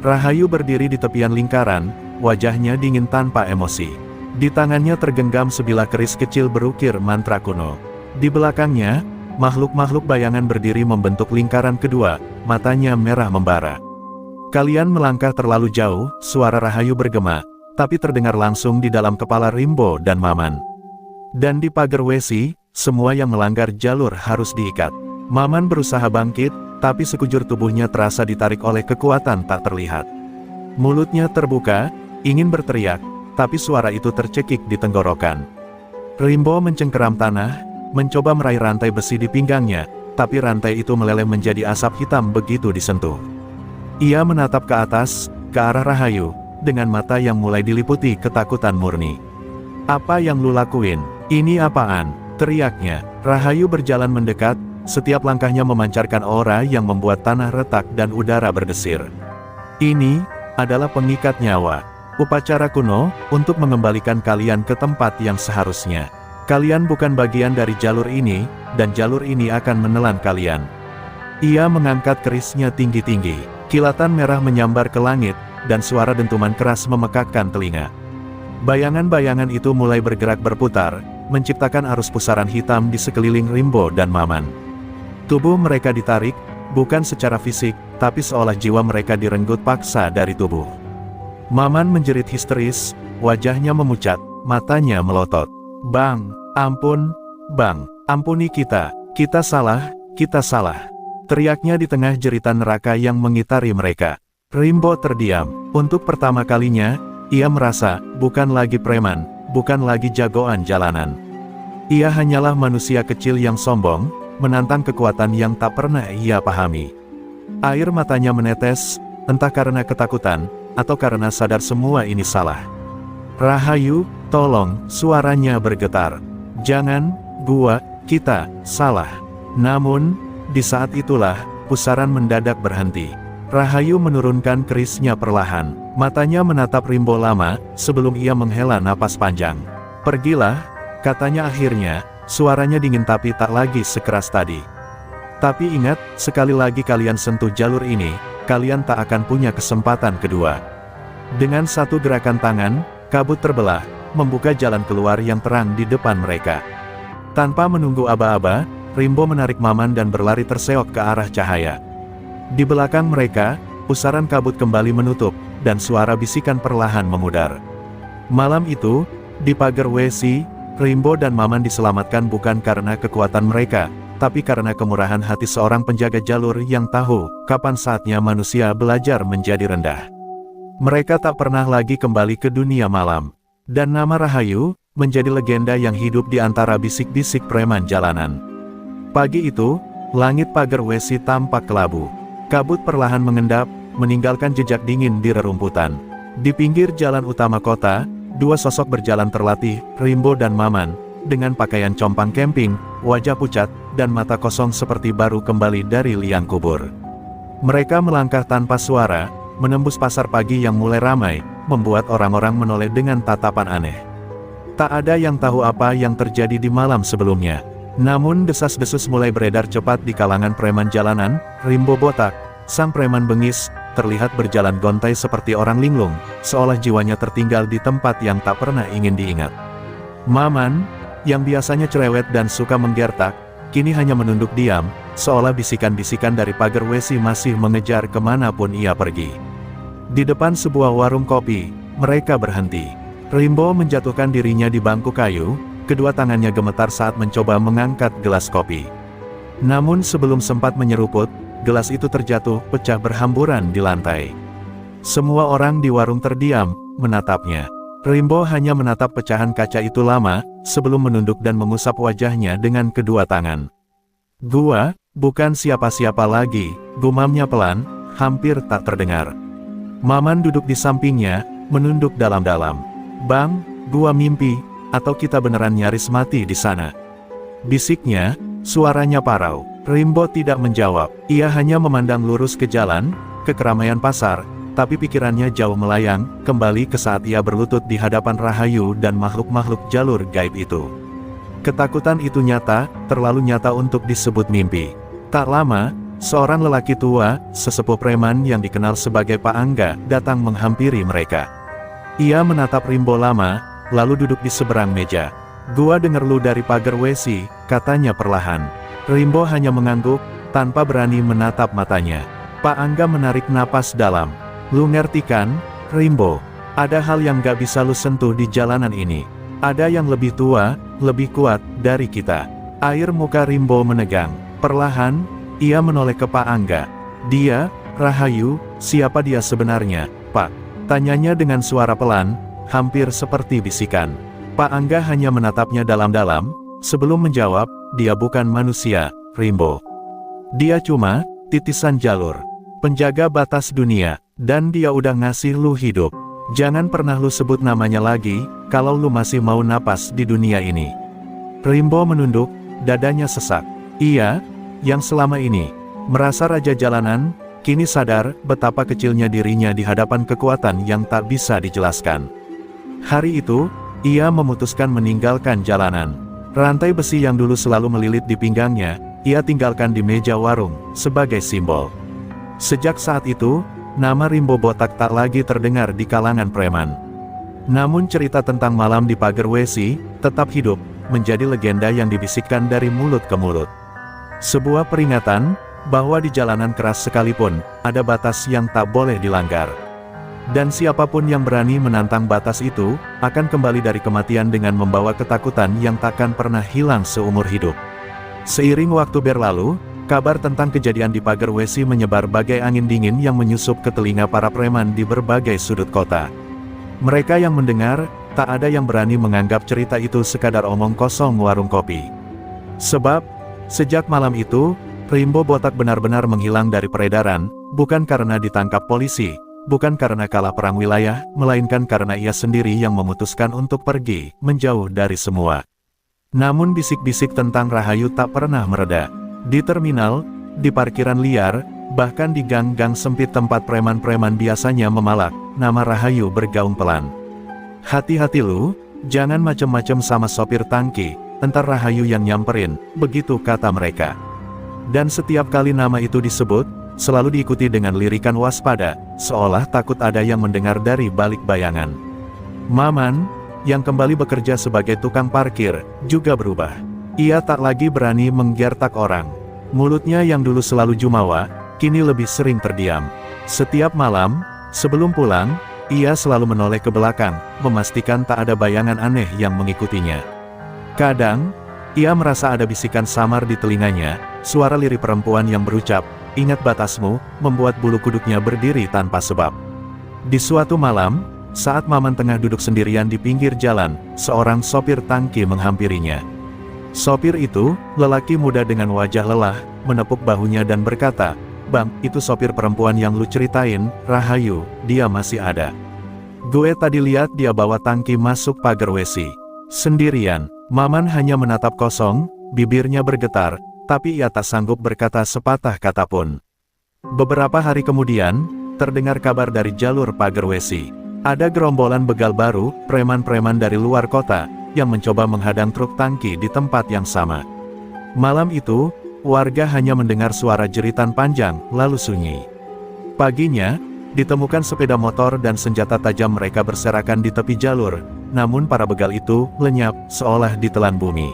Rahayu berdiri di tepian lingkaran, wajahnya dingin tanpa emosi. Di tangannya tergenggam sebilah keris kecil berukir mantra kuno. Di belakangnya, makhluk-makhluk bayangan berdiri membentuk lingkaran kedua, matanya merah membara. "Kalian melangkah terlalu jauh," suara Rahayu bergema, tapi terdengar langsung di dalam kepala Rimbo dan Maman. Dan di pagar Wesi, semua yang melanggar jalur harus diikat. Maman berusaha bangkit, tapi sekujur tubuhnya terasa ditarik oleh kekuatan tak terlihat. Mulutnya terbuka, ingin berteriak, tapi suara itu tercekik di tenggorokan. Rimbo mencengkeram tanah, mencoba meraih rantai besi di pinggangnya, tapi rantai itu meleleh menjadi asap hitam begitu disentuh. Ia menatap ke atas, ke arah Rahayu, dengan mata yang mulai diliputi ketakutan murni. "Apa yang lu lakuin? Ini apaan?" teriaknya. Rahayu berjalan mendekat, setiap langkahnya memancarkan aura yang membuat tanah retak dan udara berdesir. "Ini adalah pengikat nyawa. Upacara kuno, untuk mengembalikan kalian ke tempat yang seharusnya. Kalian bukan bagian dari jalur ini, dan jalur ini akan menelan kalian." Ia mengangkat kerisnya tinggi-tinggi. Kilatan merah menyambar ke langit, dan suara dentuman keras memekakkan telinga. Bayangan-bayangan itu mulai bergerak berputar, menciptakan arus pusaran hitam di sekeliling Rimbo dan Maman. Tubuh mereka ditarik, bukan secara fisik, tapi seolah jiwa mereka direnggut paksa dari tubuh. Maman menjerit histeris, wajahnya memucat, matanya melotot. "Bang, ampun, Bang, ampuni kita salah, kita salah." Teriaknya di tengah jeritan neraka yang mengitari mereka. Rimbo terdiam. Untuk pertama kalinya, ia merasa, bukan lagi preman, bukan lagi jagoan jalanan. Ia hanyalah manusia kecil yang sombong, menantang kekuatan yang tak pernah ia pahami. Air matanya menetes, entah karena ketakutan, atau karena sadar semua ini salah. "Rahayu, tolong," suaranya bergetar. "Jangan, kita, salah." Namun, di saat itulah, pusaran mendadak berhenti. Rahayu menurunkan kerisnya perlahan. Matanya menatap Rimbo lama, sebelum ia menghela napas panjang. "Pergilah," katanya akhirnya, suaranya dingin tapi tak lagi sekeras tadi. "Tapi ingat, sekali lagi kalian sentuh jalur ini, kalian tak akan punya kesempatan kedua." Dengan satu gerakan tangan, kabut terbelah, membuka jalan keluar yang terang di depan mereka. Tanpa menunggu aba-aba, Rimbo menarik Maman dan berlari terseok ke arah cahaya. Di belakang mereka, pusaran kabut kembali menutup, dan suara bisikan perlahan memudar. Malam itu, di pagar WC, Rimbo dan Maman diselamatkan bukan karena kekuatan mereka, tapi karena kemurahan hati seorang penjaga jalur yang tahu kapan saatnya manusia belajar menjadi rendah. Mereka tak pernah lagi kembali ke dunia malam. Dan nama Rahayu menjadi legenda yang hidup di antara bisik-bisik preman jalanan. Pagi itu, langit pagar WC tampak kelabu. Kabut perlahan mengendap, meninggalkan jejak dingin di rerumputan. Di pinggir jalan utama kota, dua sosok berjalan terlatih, Rimbo dan Maman, dengan pakaian compang camping, wajah pucat, dan mata kosong seperti baru kembali dari liang kubur. Mereka melangkah tanpa suara, menembus pasar pagi yang mulai ramai, membuat orang-orang menoleh dengan tatapan aneh. Tak ada yang tahu apa yang terjadi di malam sebelumnya. Namun desas-desus mulai beredar cepat di kalangan preman jalanan. Rimbo botak, sang preman bengis, terlihat berjalan gontai seperti orang linglung, seolah jiwanya tertinggal di tempat yang tak pernah ingin diingat. Maman, yang biasanya cerewet dan suka menggertak, kini hanya menunduk diam, seolah bisikan-bisikan dari pagar WC masih mengejar kemanapun ia pergi. Di depan sebuah warung kopi, mereka berhenti. Rimbo menjatuhkan dirinya di bangku kayu, kedua tangannya gemetar saat mencoba mengangkat gelas kopi. Namun sebelum sempat menyeruput, gelas itu terjatuh, pecah berhamburan di lantai. Semua orang di warung terdiam, menatapnya. Rimbo hanya menatap pecahan kaca itu lama, sebelum menunduk dan mengusap wajahnya dengan kedua tangan. "Gua, bukan siapa-siapa lagi," gumamnya pelan, hampir tak terdengar. Maman duduk di sampingnya, menunduk dalam-dalam. "Bang, gua mimpi, atau kita beneran nyaris mati di sana?" bisiknya, suaranya parau. Rimbo tidak menjawab, ia hanya memandang lurus ke jalan, ke keramaian pasar, tapi pikirannya jauh melayang, kembali ke saat ia berlutut di hadapan Rahayu dan makhluk-makhluk jalur gaib itu. Ketakutan itu nyata, terlalu nyata untuk disebut mimpi. Tak lama, seorang lelaki tua, sesepuh preman yang dikenal sebagai Pak Angga, datang menghampiri mereka. Ia menatap Rimbo lama, lalu duduk di seberang meja. "Gua denger lu dari pagar WC," katanya perlahan. Rimbo hanya mengangguk, tanpa berani menatap matanya. Pak Angga menarik napas dalam. "Lu ngerti kan, Rimbo? Ada hal yang gak bisa lu sentuh di jalanan ini. Ada yang lebih tua, lebih kuat dari kita." Air muka Rimbo menegang. Perlahan, ia menoleh ke Pak Angga. "Dia, Rahayu, siapa dia sebenarnya, Pak?" tanyanya dengan suara pelan, hampir seperti bisikan. Pak Angga hanya menatapnya dalam-dalam, sebelum menjawab, "Dia bukan manusia, Rimbo. Dia cuma titisan jalur, penjaga batas dunia, dan dia udah ngasih lu hidup. Jangan pernah lu sebut namanya lagi, kalau lu masih mau napas di dunia ini." Rimbo menunduk, dadanya sesak. Ia, yang selama ini merasa raja jalanan, kini sadar betapa kecilnya dirinya di hadapan kekuatan yang tak bisa dijelaskan. Hari itu, ia memutuskan meninggalkan jalanan. Rantai besi yang dulu selalu melilit di pinggangnya, ia tinggalkan di meja warung, sebagai simbol. Sejak saat itu, nama Rimbo botak tak lagi terdengar di kalangan preman. Namun cerita tentang malam di pagar WC, tetap hidup, menjadi legenda yang dibisikkan dari mulut ke mulut. Sebuah peringatan, bahwa di jalanan keras sekalipun, ada batas yang tak boleh dilanggar. Dan siapapun yang berani menantang batas itu, akan kembali dari kematian dengan membawa ketakutan yang takkan pernah hilang seumur hidup. Seiring waktu berlalu, kabar tentang kejadian di pagar WC menyebar bagai angin dingin yang menyusup ke telinga para preman di berbagai sudut kota. Mereka yang mendengar, tak ada yang berani menganggap cerita itu sekadar omong kosong warung kopi. Sebab, sejak malam itu, Rimbo botak benar-benar menghilang dari peredaran, bukan karena ditangkap polisi, bukan karena kalah perang wilayah, melainkan karena ia sendiri yang memutuskan untuk pergi, menjauh dari semua. Namun bisik-bisik tentang Rahayu tak pernah mereda. Di terminal, di parkiran liar, bahkan di gang-gang sempit tempat preman-preman biasanya memalak, nama Rahayu bergaung pelan. "Hati-hati lu, jangan macem-macem sama sopir tangki, entar Rahayu yang nyamperin," begitu kata mereka. Dan setiap kali nama itu disebut, selalu diikuti dengan lirikan waspada, seolah takut ada yang mendengar dari balik bayangan. Maman, yang kembali bekerja sebagai tukang parkir, juga berubah. Ia tak lagi berani menggertak orang. Mulutnya yang dulu selalu jumawa, kini lebih sering terdiam. Setiap malam, sebelum pulang, ia selalu menoleh ke belakang, memastikan tak ada bayangan aneh yang mengikutinya. Kadang, ia merasa ada bisikan samar di telinganya, suara lirih perempuan yang berucap, "Ingat batasmu," membuat bulu kuduknya berdiri tanpa sebab. Di suatu malam, saat Maman tengah duduk sendirian di pinggir jalan, seorang sopir tangki menghampirinya. Sopir itu, lelaki muda dengan wajah lelah, menepuk bahunya dan berkata, "Bang, itu sopir perempuan yang lu ceritain, Rahayu, dia masih ada. Gue tadi lihat dia bawa tangki masuk pagar WC. Sendirian." Maman hanya menatap kosong, bibirnya bergetar, tapi ia tak sanggup berkata sepatah kata pun. Beberapa hari kemudian, terdengar kabar dari jalur pagar WC. Ada gerombolan begal baru, preman-preman dari luar kota, yang mencoba menghadang truk tangki di tempat yang sama. Malam itu, warga hanya mendengar suara jeritan panjang, lalu sunyi. Paginya, ditemukan sepeda motor dan senjata tajam mereka berserakan di tepi jalur, namun para begal itu lenyap, seolah ditelan bumi.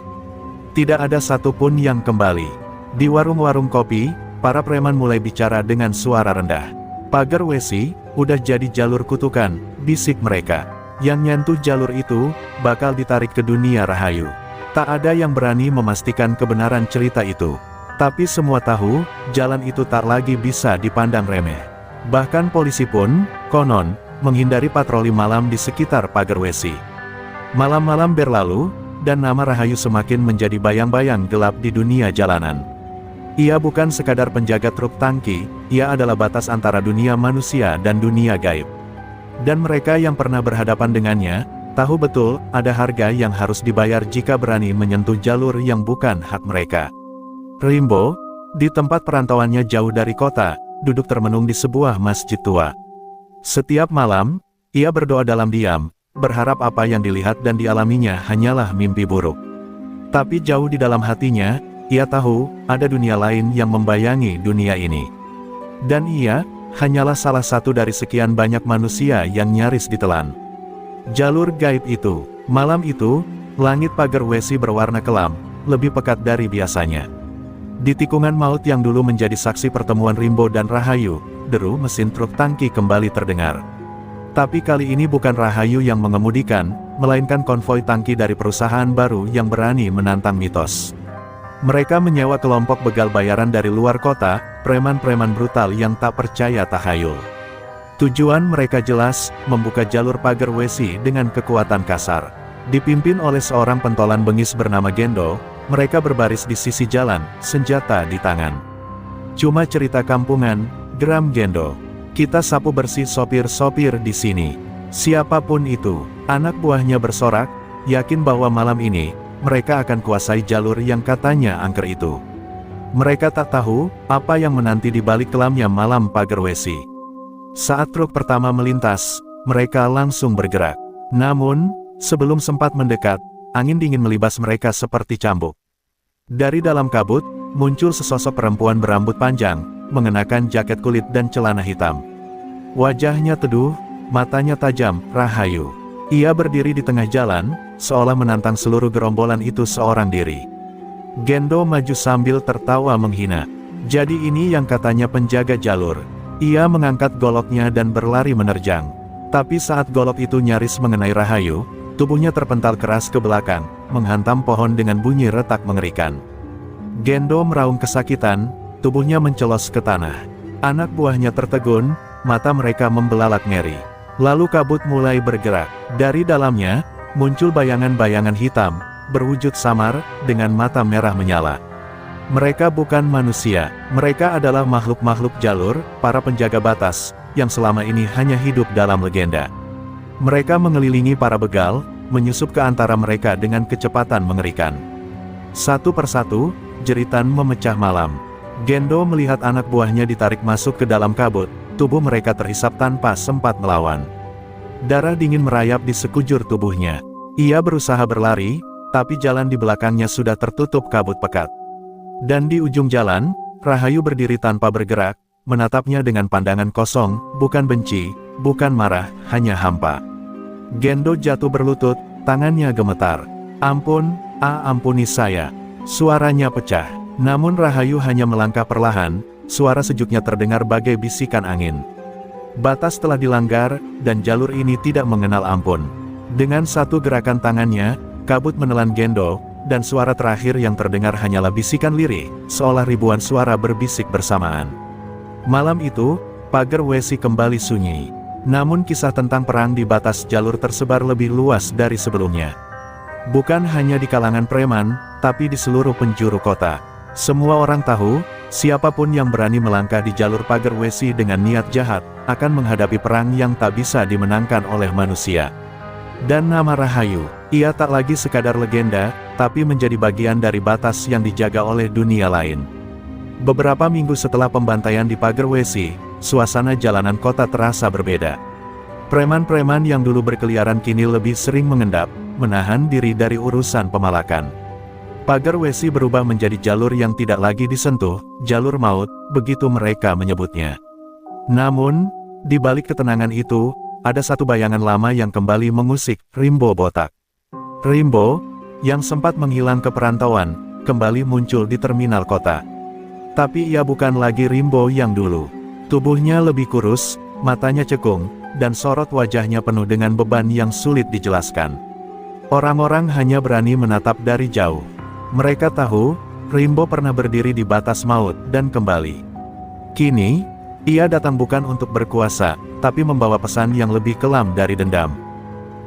Tidak ada satupun yang kembali. Di warung-warung kopi, para preman mulai bicara dengan suara rendah. "Pagar WC, udah jadi jalur kutukan," bisik mereka. "Yang nyentuh jalur itu, bakal ditarik ke dunia Rahayu." Tak ada yang berani memastikan kebenaran cerita itu. Tapi semua tahu, jalan itu tak lagi bisa dipandang remeh. Bahkan polisi pun, konon, menghindari patroli malam di sekitar pagar WC. Malam-malam berlalu, dan nama Rahayu semakin menjadi bayang-bayang gelap di dunia jalanan. Ia bukan sekadar penjaga truk tangki, ia adalah batas antara dunia manusia dan dunia gaib. Dan mereka yang pernah berhadapan dengannya, tahu betul, ada harga yang harus dibayar jika berani menyentuh jalur yang bukan hak mereka. Rimbo, di tempat perantauannya jauh dari kota, duduk termenung di sebuah masjid tua. Setiap malam, ia berdoa dalam diam, berharap apa yang dilihat dan dialaminya hanyalah mimpi buruk. Tapi jauh di dalam hatinya, ia tahu, ada dunia lain yang membayangi dunia ini. Dan ia, hanyalah salah satu dari sekian banyak manusia yang nyaris ditelan. Jalur gaib itu. Malam itu, langit pagar WC berwarna kelam, lebih pekat dari biasanya. Di tikungan maut yang dulu menjadi saksi pertemuan Rimbo dan Rahayu, deru mesin truk tangki kembali terdengar. Tapi kali ini bukan Rahayu yang mengemudikan, melainkan konvoi tangki dari perusahaan baru yang berani menantang mitos. Mereka menyewa kelompok begal bayaran dari luar kota, preman-preman brutal yang tak percaya tahayul. Tujuan mereka jelas, membuka jalur pagar WC dengan kekuatan kasar. Dipimpin oleh seorang pentolan bengis bernama Gendo, mereka berbaris di sisi jalan, senjata di tangan. "Cuma cerita kampungan," geram Gendo. "Kita sapu bersih sopir-sopir di sini. Siapapun itu," anak buahnya bersorak, yakin bahwa malam ini, mereka akan kuasai jalur yang katanya angker itu. Mereka tak tahu, apa yang menanti di balik kelamnya malam pagar WC. Saat truk pertama melintas, mereka langsung bergerak. Namun, sebelum sempat mendekat, angin dingin melibas mereka seperti cambuk. Dari dalam kabut, muncul sesosok perempuan berambut panjang, mengenakan jaket kulit dan celana hitam. Wajahnya teduh, matanya tajam, Rahayu. Ia berdiri di tengah jalan, seolah menantang seluruh gerombolan itu seorang diri. Gendo maju sambil tertawa menghina. "Jadi ini yang katanya penjaga jalur." Ia mengangkat goloknya dan berlari menerjang. Tapi saat golok itu nyaris mengenai Rahayu, tubuhnya terpental keras ke belakang, menghantam pohon dengan bunyi retak mengerikan. Gendo meraung kesakitan, tubuhnya mencelos ke tanah. Anak buahnya tertegun, mata mereka membelalak ngeri. Lalu kabut mulai bergerak. Dari dalamnya, muncul bayangan-bayangan hitam, berwujud samar, dengan mata merah menyala. Mereka bukan manusia, mereka adalah makhluk-makhluk jalur, para penjaga batas, yang selama ini hanya hidup dalam legenda. Mereka mengelilingi para begal, menyusup ke antara mereka dengan kecepatan mengerikan. Satu persatu, jeritan memecah malam. Gendo melihat anak buahnya ditarik masuk ke dalam kabut, tubuh mereka terhisap tanpa sempat melawan. Darah dingin merayap di sekujur tubuhnya. Ia berusaha berlari, tapi jalan di belakangnya sudah tertutup kabut pekat. Dan di ujung jalan, Rahayu berdiri tanpa bergerak, menatapnya dengan pandangan kosong, bukan benci, bukan marah, hanya hampa. Gendo jatuh berlutut, tangannya gemetar. "Ampun, ampuni saya." Suaranya pecah. Namun Rahayu hanya melangkah perlahan, suara sejuknya terdengar bagai bisikan angin. Batas telah dilanggar, dan jalur ini tidak mengenal ampun. Dengan satu gerakan tangannya, kabut menelan Gendo, dan suara terakhir yang terdengar hanyalah bisikan lirih, seolah ribuan suara berbisik bersamaan. Malam itu, pagar WC kembali sunyi. Namun kisah tentang perang di batas jalur tersebar lebih luas dari sebelumnya. Bukan hanya di kalangan preman, tapi di seluruh penjuru kota. Semua orang tahu, siapapun yang berani melangkah di jalur pagar WC dengan niat jahat, akan menghadapi perang yang tak bisa dimenangkan oleh manusia. Dan nama Rahayu, ia tak lagi sekadar legenda, tapi menjadi bagian dari batas yang dijaga oleh dunia lain. Beberapa minggu setelah pembantaian di pagar WC, suasana jalanan kota terasa berbeda. Preman-preman yang dulu berkeliaran kini lebih sering mengendap, menahan diri dari urusan pemalakan. Pagar WC berubah menjadi jalur yang tidak lagi disentuh, jalur maut, begitu mereka menyebutnya. Namun, di balik ketenangan itu, ada satu bayangan lama yang kembali mengusik, Rimbo botak. Rimbo, yang sempat menghilang ke perantauan, kembali muncul di terminal kota. Tapi ia bukan lagi Rimbo yang dulu. Tubuhnya lebih kurus, matanya cekung, dan sorot wajahnya penuh dengan beban yang sulit dijelaskan. Orang-orang hanya berani menatap dari jauh. Mereka tahu, Rimbo pernah berdiri di batas maut dan kembali. Kini, ia datang bukan untuk berkuasa, tapi membawa pesan yang lebih kelam dari dendam.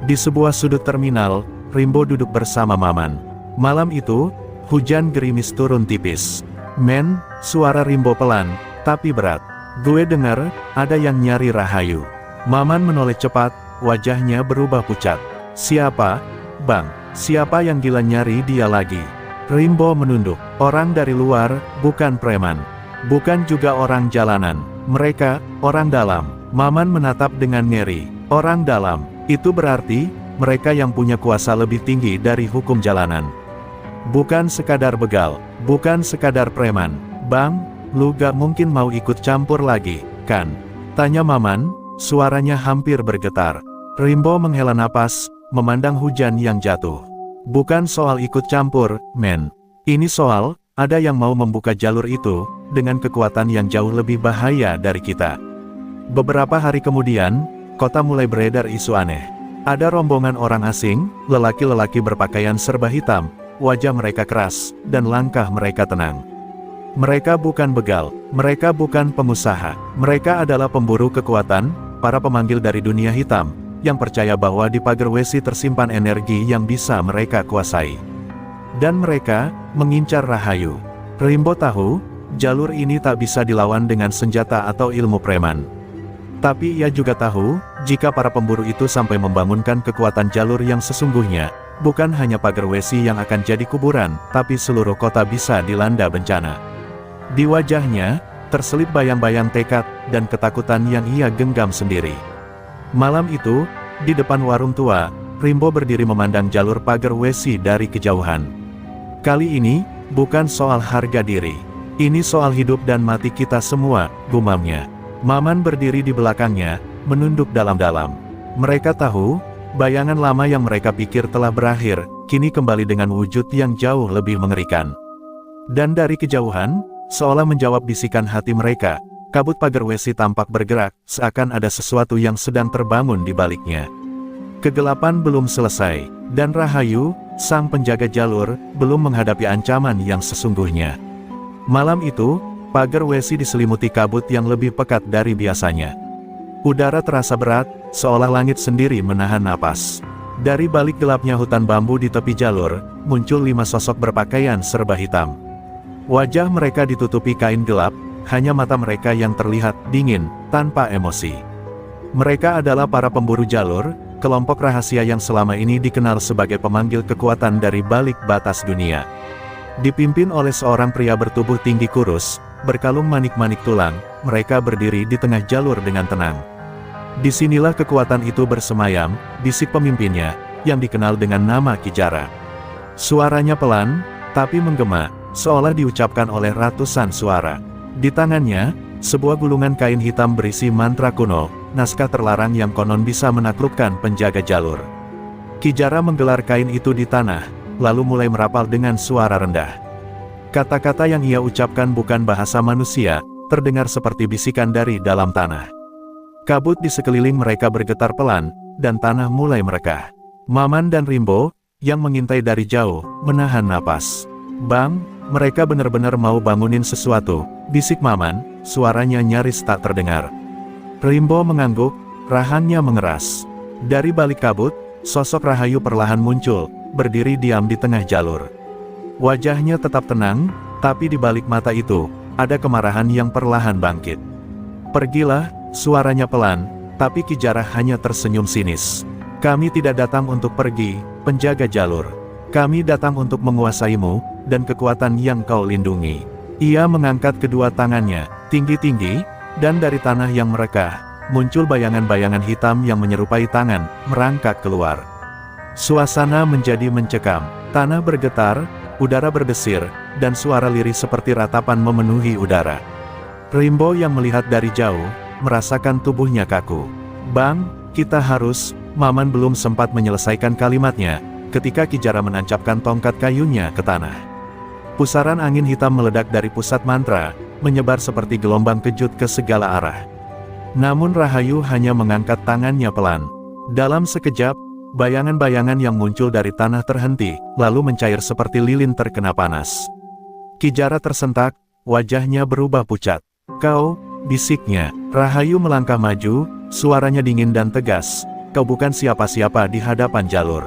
Di sebuah sudut terminal, Rimbo duduk bersama Maman. Malam itu, hujan gerimis turun tipis. "Men," suara Rimbo pelan, tapi berat. "Gue dengar, ada yang nyari Rahayu." Maman menoleh cepat, wajahnya berubah pucat. "Siapa, Bang? Siapa yang gila nyari dia lagi?" Rimbo menunduk. "Orang dari luar, bukan preman. Bukan juga orang jalanan. Mereka, orang dalam." Maman menatap dengan ngeri. "Orang dalam, itu berarti, mereka yang punya kuasa lebih tinggi dari hukum jalanan. Bukan sekadar begal, bukan sekadar preman. Bang, lu gak mungkin mau ikut campur lagi, kan?" tanya Maman, suaranya hampir bergetar. Rimbo menghela napas, memandang hujan yang jatuh. "Bukan soal ikut campur, men. Ini soal, ada yang mau membuka jalur itu, dengan kekuatan yang jauh lebih bahaya dari kita." Beberapa hari kemudian, kota mulai beredar isu aneh. Ada rombongan orang asing, lelaki-lelaki berpakaian serba hitam, wajah mereka keras, dan langkah mereka tenang. Mereka bukan begal, mereka bukan pengusaha, mereka adalah pemburu kekuatan, para pemanggil dari dunia hitam, yang percaya bahwa di pagar WC tersimpan energi yang bisa mereka kuasai. Dan mereka mengincar Rahayu. Rimbo tahu, jalur ini tak bisa dilawan dengan senjata atau ilmu preman. Tapi ia juga tahu, jika para pemburu itu sampai membangunkan kekuatan jalur yang sesungguhnya, bukan hanya pagar WC yang akan jadi kuburan, tapi seluruh kota bisa dilanda bencana. Di wajahnya, terselip bayang-bayang tekad, dan ketakutan yang ia genggam sendiri. Malam itu, di depan warung tua, Rimbo berdiri memandang jalur pagar WC dari kejauhan. "Kali ini, bukan soal harga diri. Ini soal hidup dan mati kita semua," gumamnya. Maman berdiri di belakangnya, menunduk dalam-dalam. Mereka tahu, bayangan lama yang mereka pikir telah berakhir, kini kembali dengan wujud yang jauh lebih mengerikan. Dan dari kejauhan, seolah menjawab bisikan hati mereka, kabut pagar WC tampak bergerak, seakan ada sesuatu yang sedang terbangun di baliknya. Kegelapan belum selesai, dan Rahayu, sang penjaga jalur, belum menghadapi ancaman yang sesungguhnya. Malam itu, pagar WC diselimuti kabut yang lebih pekat dari biasanya. Udara terasa berat, seolah langit sendiri menahan napas. Dari balik gelapnya hutan bambu di tepi jalur, muncul 5 sosok berpakaian serba hitam. Wajah mereka ditutupi kain gelap, hanya mata mereka yang terlihat dingin, tanpa emosi. Mereka adalah para pemburu jalur, kelompok rahasia yang selama ini dikenal sebagai pemanggil kekuatan dari balik batas dunia. Dipimpin oleh seorang pria bertubuh tinggi kurus, berkalung manik-manik tulang, mereka berdiri di tengah jalur dengan tenang. Disinilah kekuatan itu bersemayam, bisik pemimpinnya, yang dikenal dengan nama Kijara. Suaranya pelan, tapi menggema, seolah diucapkan oleh ratusan suara. Di tangannya, sebuah gulungan kain hitam berisi mantra kuno, naskah terlarang yang konon bisa menaklukkan penjaga jalur. Kijara menggelar kain itu di tanah, lalu mulai merapal dengan suara rendah. Kata-kata yang ia ucapkan bukan bahasa manusia, terdengar seperti bisikan dari dalam tanah. Kabut di sekeliling mereka bergetar pelan, dan tanah mulai merekah. Maman dan Rimbo, yang mengintai dari jauh, menahan napas. "Bang, mereka benar-benar mau bangunin sesuatu," bisik Maman, suaranya nyaris tak terdengar. Rimbo mengangguk, rahangnya mengeras. Dari balik kabut, sosok Rahayu perlahan muncul, berdiri diam di tengah jalur. Wajahnya tetap tenang, tapi di balik mata itu, ada kemarahan yang perlahan bangkit. "Pergilah," suaranya pelan, tapi Kijara hanya tersenyum sinis. "Kami tidak datang untuk pergi, penjaga jalur. Kami datang untuk menguasaimu, dan kekuatan yang kau lindungi." Ia mengangkat kedua tangannya, tinggi-tinggi, dan dari tanah yang merekah, muncul bayangan-bayangan hitam yang menyerupai tangan, merangkak keluar. Suasana menjadi mencekam, tanah bergetar, udara berdesir, dan suara lirih seperti ratapan memenuhi udara. Rimbo yang melihat dari jauh, merasakan tubuhnya kaku. "Bang, kita harus..." Maman belum sempat menyelesaikan kalimatnya, ketika Kijara menancapkan tongkat kayunya ke tanah. Pusaran angin hitam meledak dari pusat mantra, menyebar seperti gelombang kejut ke segala arah. Namun Rahayu hanya mengangkat tangannya pelan. Dalam sekejap, bayangan-bayangan yang muncul dari tanah terhenti, lalu mencair seperti lilin terkena panas. Kijara tersentak, wajahnya berubah pucat. "Kau..." bisiknya. Rahayu melangkah maju, suaranya dingin dan tegas. "Kau bukan siapa-siapa di hadapan jalur.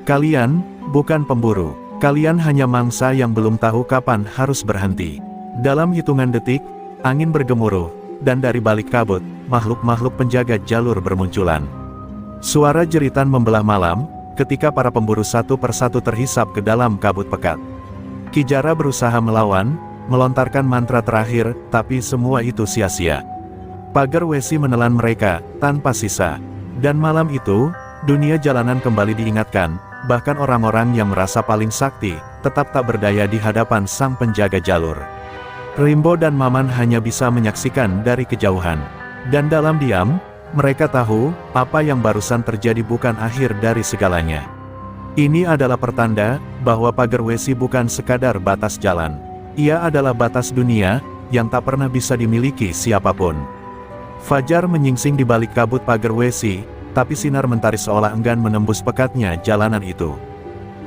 Kalian, bukan pemburu. Kalian hanya mangsa yang belum tahu kapan harus berhenti." Dalam hitungan detik, angin bergemuruh, dan dari balik kabut, makhluk-makhluk penjaga jalur bermunculan. Suara jeritan membelah malam, ketika para pemburu satu persatu terhisap ke dalam kabut pekat. Kijara berusaha melawan, melontarkan mantra terakhir, tapi semua itu sia-sia. Pagar Wesi menelan mereka, tanpa sisa. Dan malam itu, dunia jalanan kembali diingatkan, bahkan orang-orang yang merasa paling sakti, tetap tak berdaya di hadapan sang penjaga jalur. Rimbo dan Maman hanya bisa menyaksikan dari kejauhan. Dan dalam diam, mereka tahu, apa yang barusan terjadi bukan akhir dari segalanya. Ini adalah pertanda, bahwa pagar Wesi bukan sekadar batas jalan. Ia adalah batas dunia, yang tak pernah bisa dimiliki siapapun. Fajar menyingsing di balik kabut pagar Wesi, tapi sinar mentari seolah enggan menembus pekatnya jalanan itu.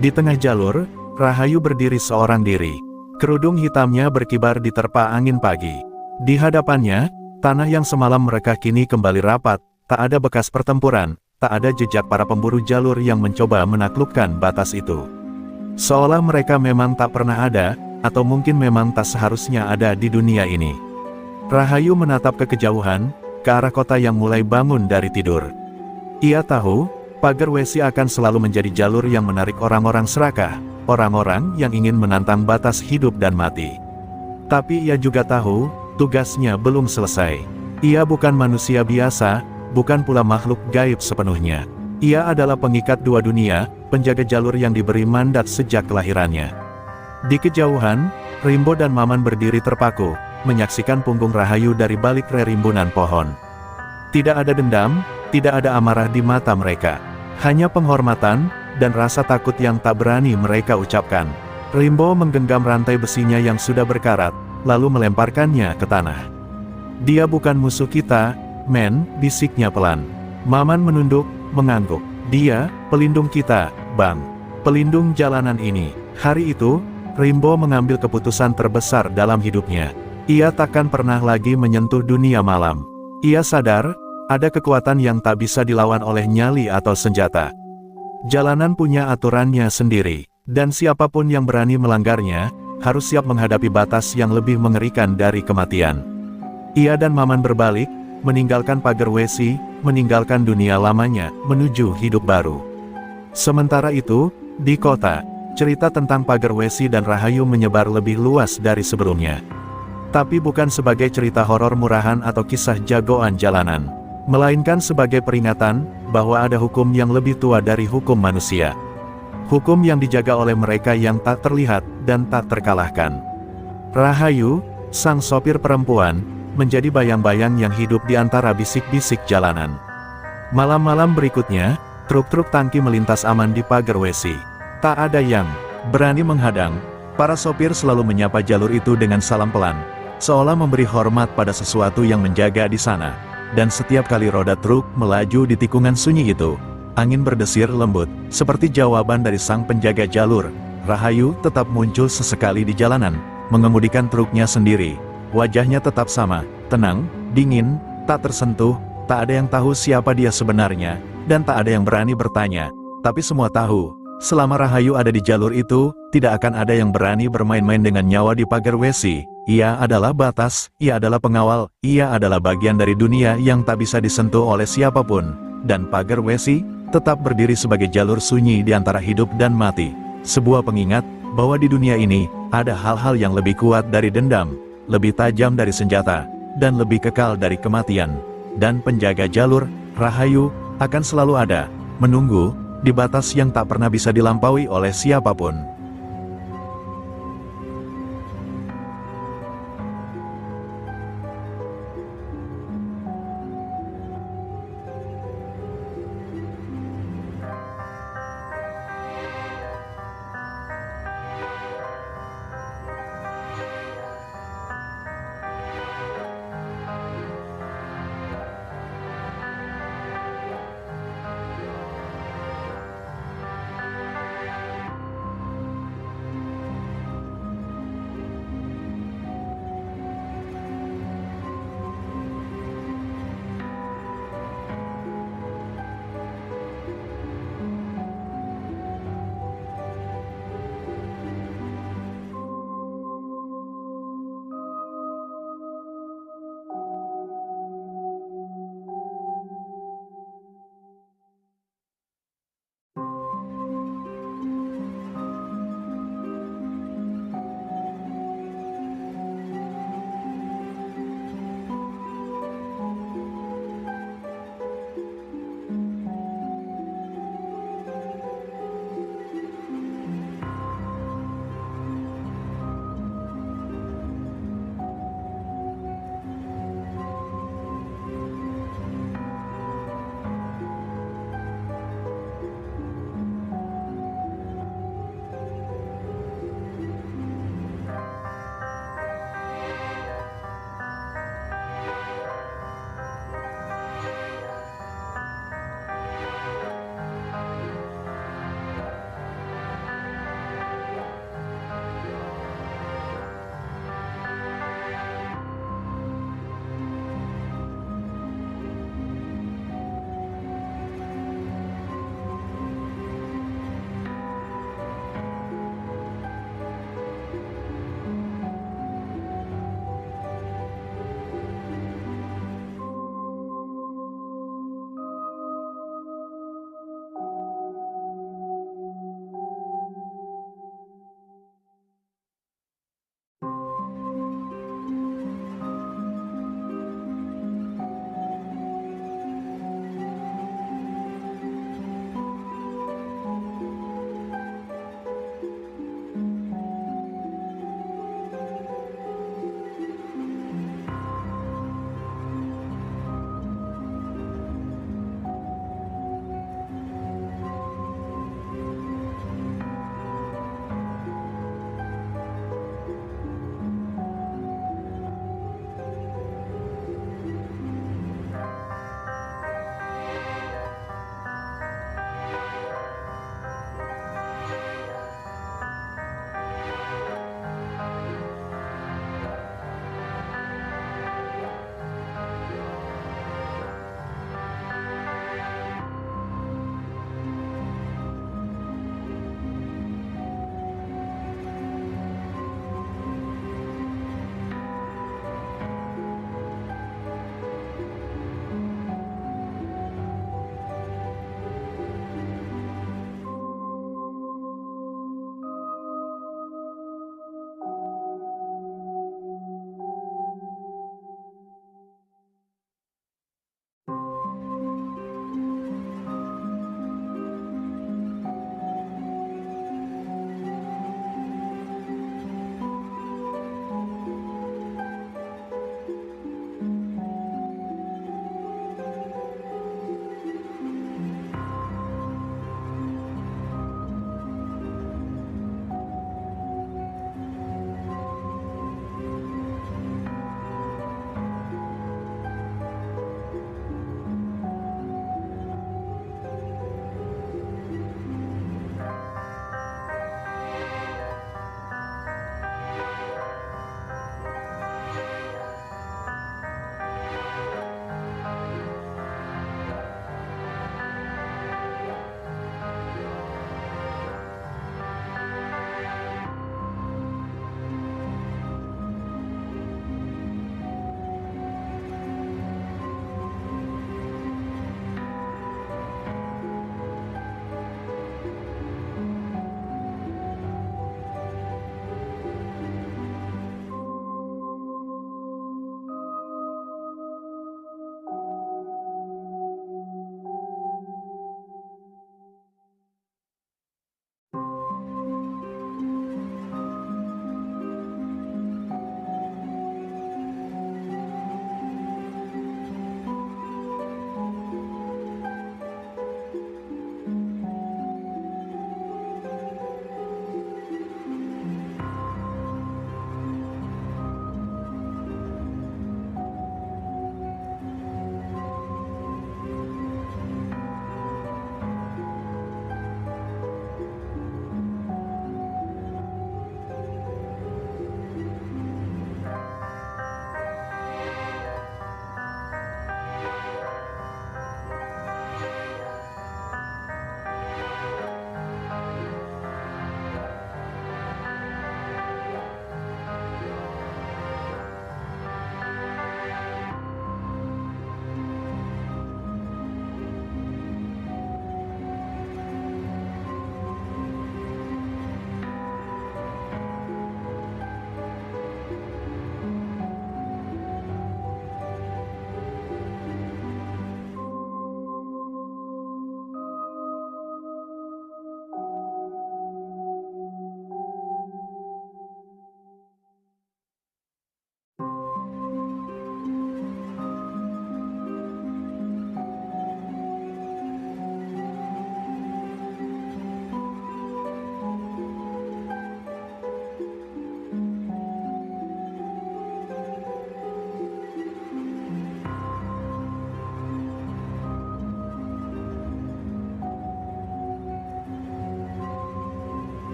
Di tengah jalur, Rahayu berdiri seorang diri. Kerudung hitamnya berkibar diterpa angin pagi. Di hadapannya, tanah yang semalam merekah kini kembali rapat, tak ada bekas pertempuran, tak ada jejak para pemburu jalur yang mencoba menaklukkan batas itu. Seolah mereka memang tak pernah ada, atau mungkin memang tak seharusnya ada di dunia ini. Rahayu menatap ke kejauhan, ke arah kota yang mulai bangun dari tidur. Ia tahu, pagar Wesi akan selalu menjadi jalur yang menarik orang-orang serakah, orang-orang yang ingin menantang batas hidup dan mati. Tapi ia juga tahu, tugasnya belum selesai. Ia bukan manusia biasa, bukan pula makhluk gaib sepenuhnya. Ia adalah pengikat dua dunia, penjaga jalur yang diberi mandat sejak kelahirannya. Di kejauhan, Rimbo dan Maman berdiri terpaku, menyaksikan punggung Rahayu dari balik rerimbunan pohon. Tidak ada dendam, tidak ada amarah di mata mereka. Hanya penghormatan, dan rasa takut yang tak berani mereka ucapkan. Rimbo menggenggam rantai besinya yang sudah berkarat, lalu melemparkannya ke tanah. "Dia bukan musuh kita, men," bisiknya pelan. Maman menunduk, mengangguk. "Dia, pelindung kita, Bang. Pelindung jalanan ini." Hari itu, Rimbo mengambil keputusan terbesar dalam hidupnya. Ia takkan pernah lagi menyentuh dunia malam. Ia sadar, ada kekuatan yang tak bisa dilawan oleh nyali atau senjata. Jalanan punya aturannya sendiri, dan siapapun yang berani melanggarnya, harus siap menghadapi batas yang lebih mengerikan dari kematian. Ia dan Maman berbalik, meninggalkan pagar Wesi, meninggalkan dunia lamanya, menuju hidup baru. Sementara itu, di kota, cerita tentang Pagar Wesi dan Rahayu menyebar lebih luas dari sebelumnya. Tapi bukan sebagai cerita horor murahan atau kisah jagoan jalanan, melainkan sebagai peringatan bahwa ada hukum yang lebih tua dari hukum manusia. Hukum yang dijaga oleh mereka yang tak terlihat dan tak terkalahkan. Rahayu, sang sopir perempuan, menjadi bayang-bayang yang hidup di antara bisik-bisik jalanan. Malam-malam berikutnya, truk-truk tangki melintas aman di Pagar Wesi. Tak ada yang berani menghadang. Para sopir selalu menyapa jalur itu dengan salam pelan, seolah memberi hormat pada sesuatu yang menjaga di sana. Dan setiap kali roda truk melaju di tikungan sunyi itu, angin berdesir lembut, seperti jawaban dari sang penjaga jalur. Rahayu tetap muncul sesekali di jalanan, mengemudikan truknya sendiri. Wajahnya tetap sama, tenang, dingin, tak tersentuh, tak ada yang tahu siapa dia sebenarnya, dan tak ada yang berani bertanya. Tapi semua tahu, selama Rahayu ada di jalur itu, tidak akan ada yang berani bermain-main dengan nyawa di Pagar Wesi. Ia adalah batas, ia adalah pengawal, ia adalah bagian dari dunia yang tak bisa disentuh oleh siapapun. Dan Pagar Wesi tetap berdiri sebagai jalur sunyi di antara hidup dan mati. Sebuah pengingat bahwa di dunia ini ada hal-hal yang lebih kuat dari dendam, lebih tajam dari senjata, dan lebih kekal dari kematian. Dan penjaga jalur, Rahayu, akan selalu ada, menunggu di batas yang tak pernah bisa dilampaui oleh siapapun.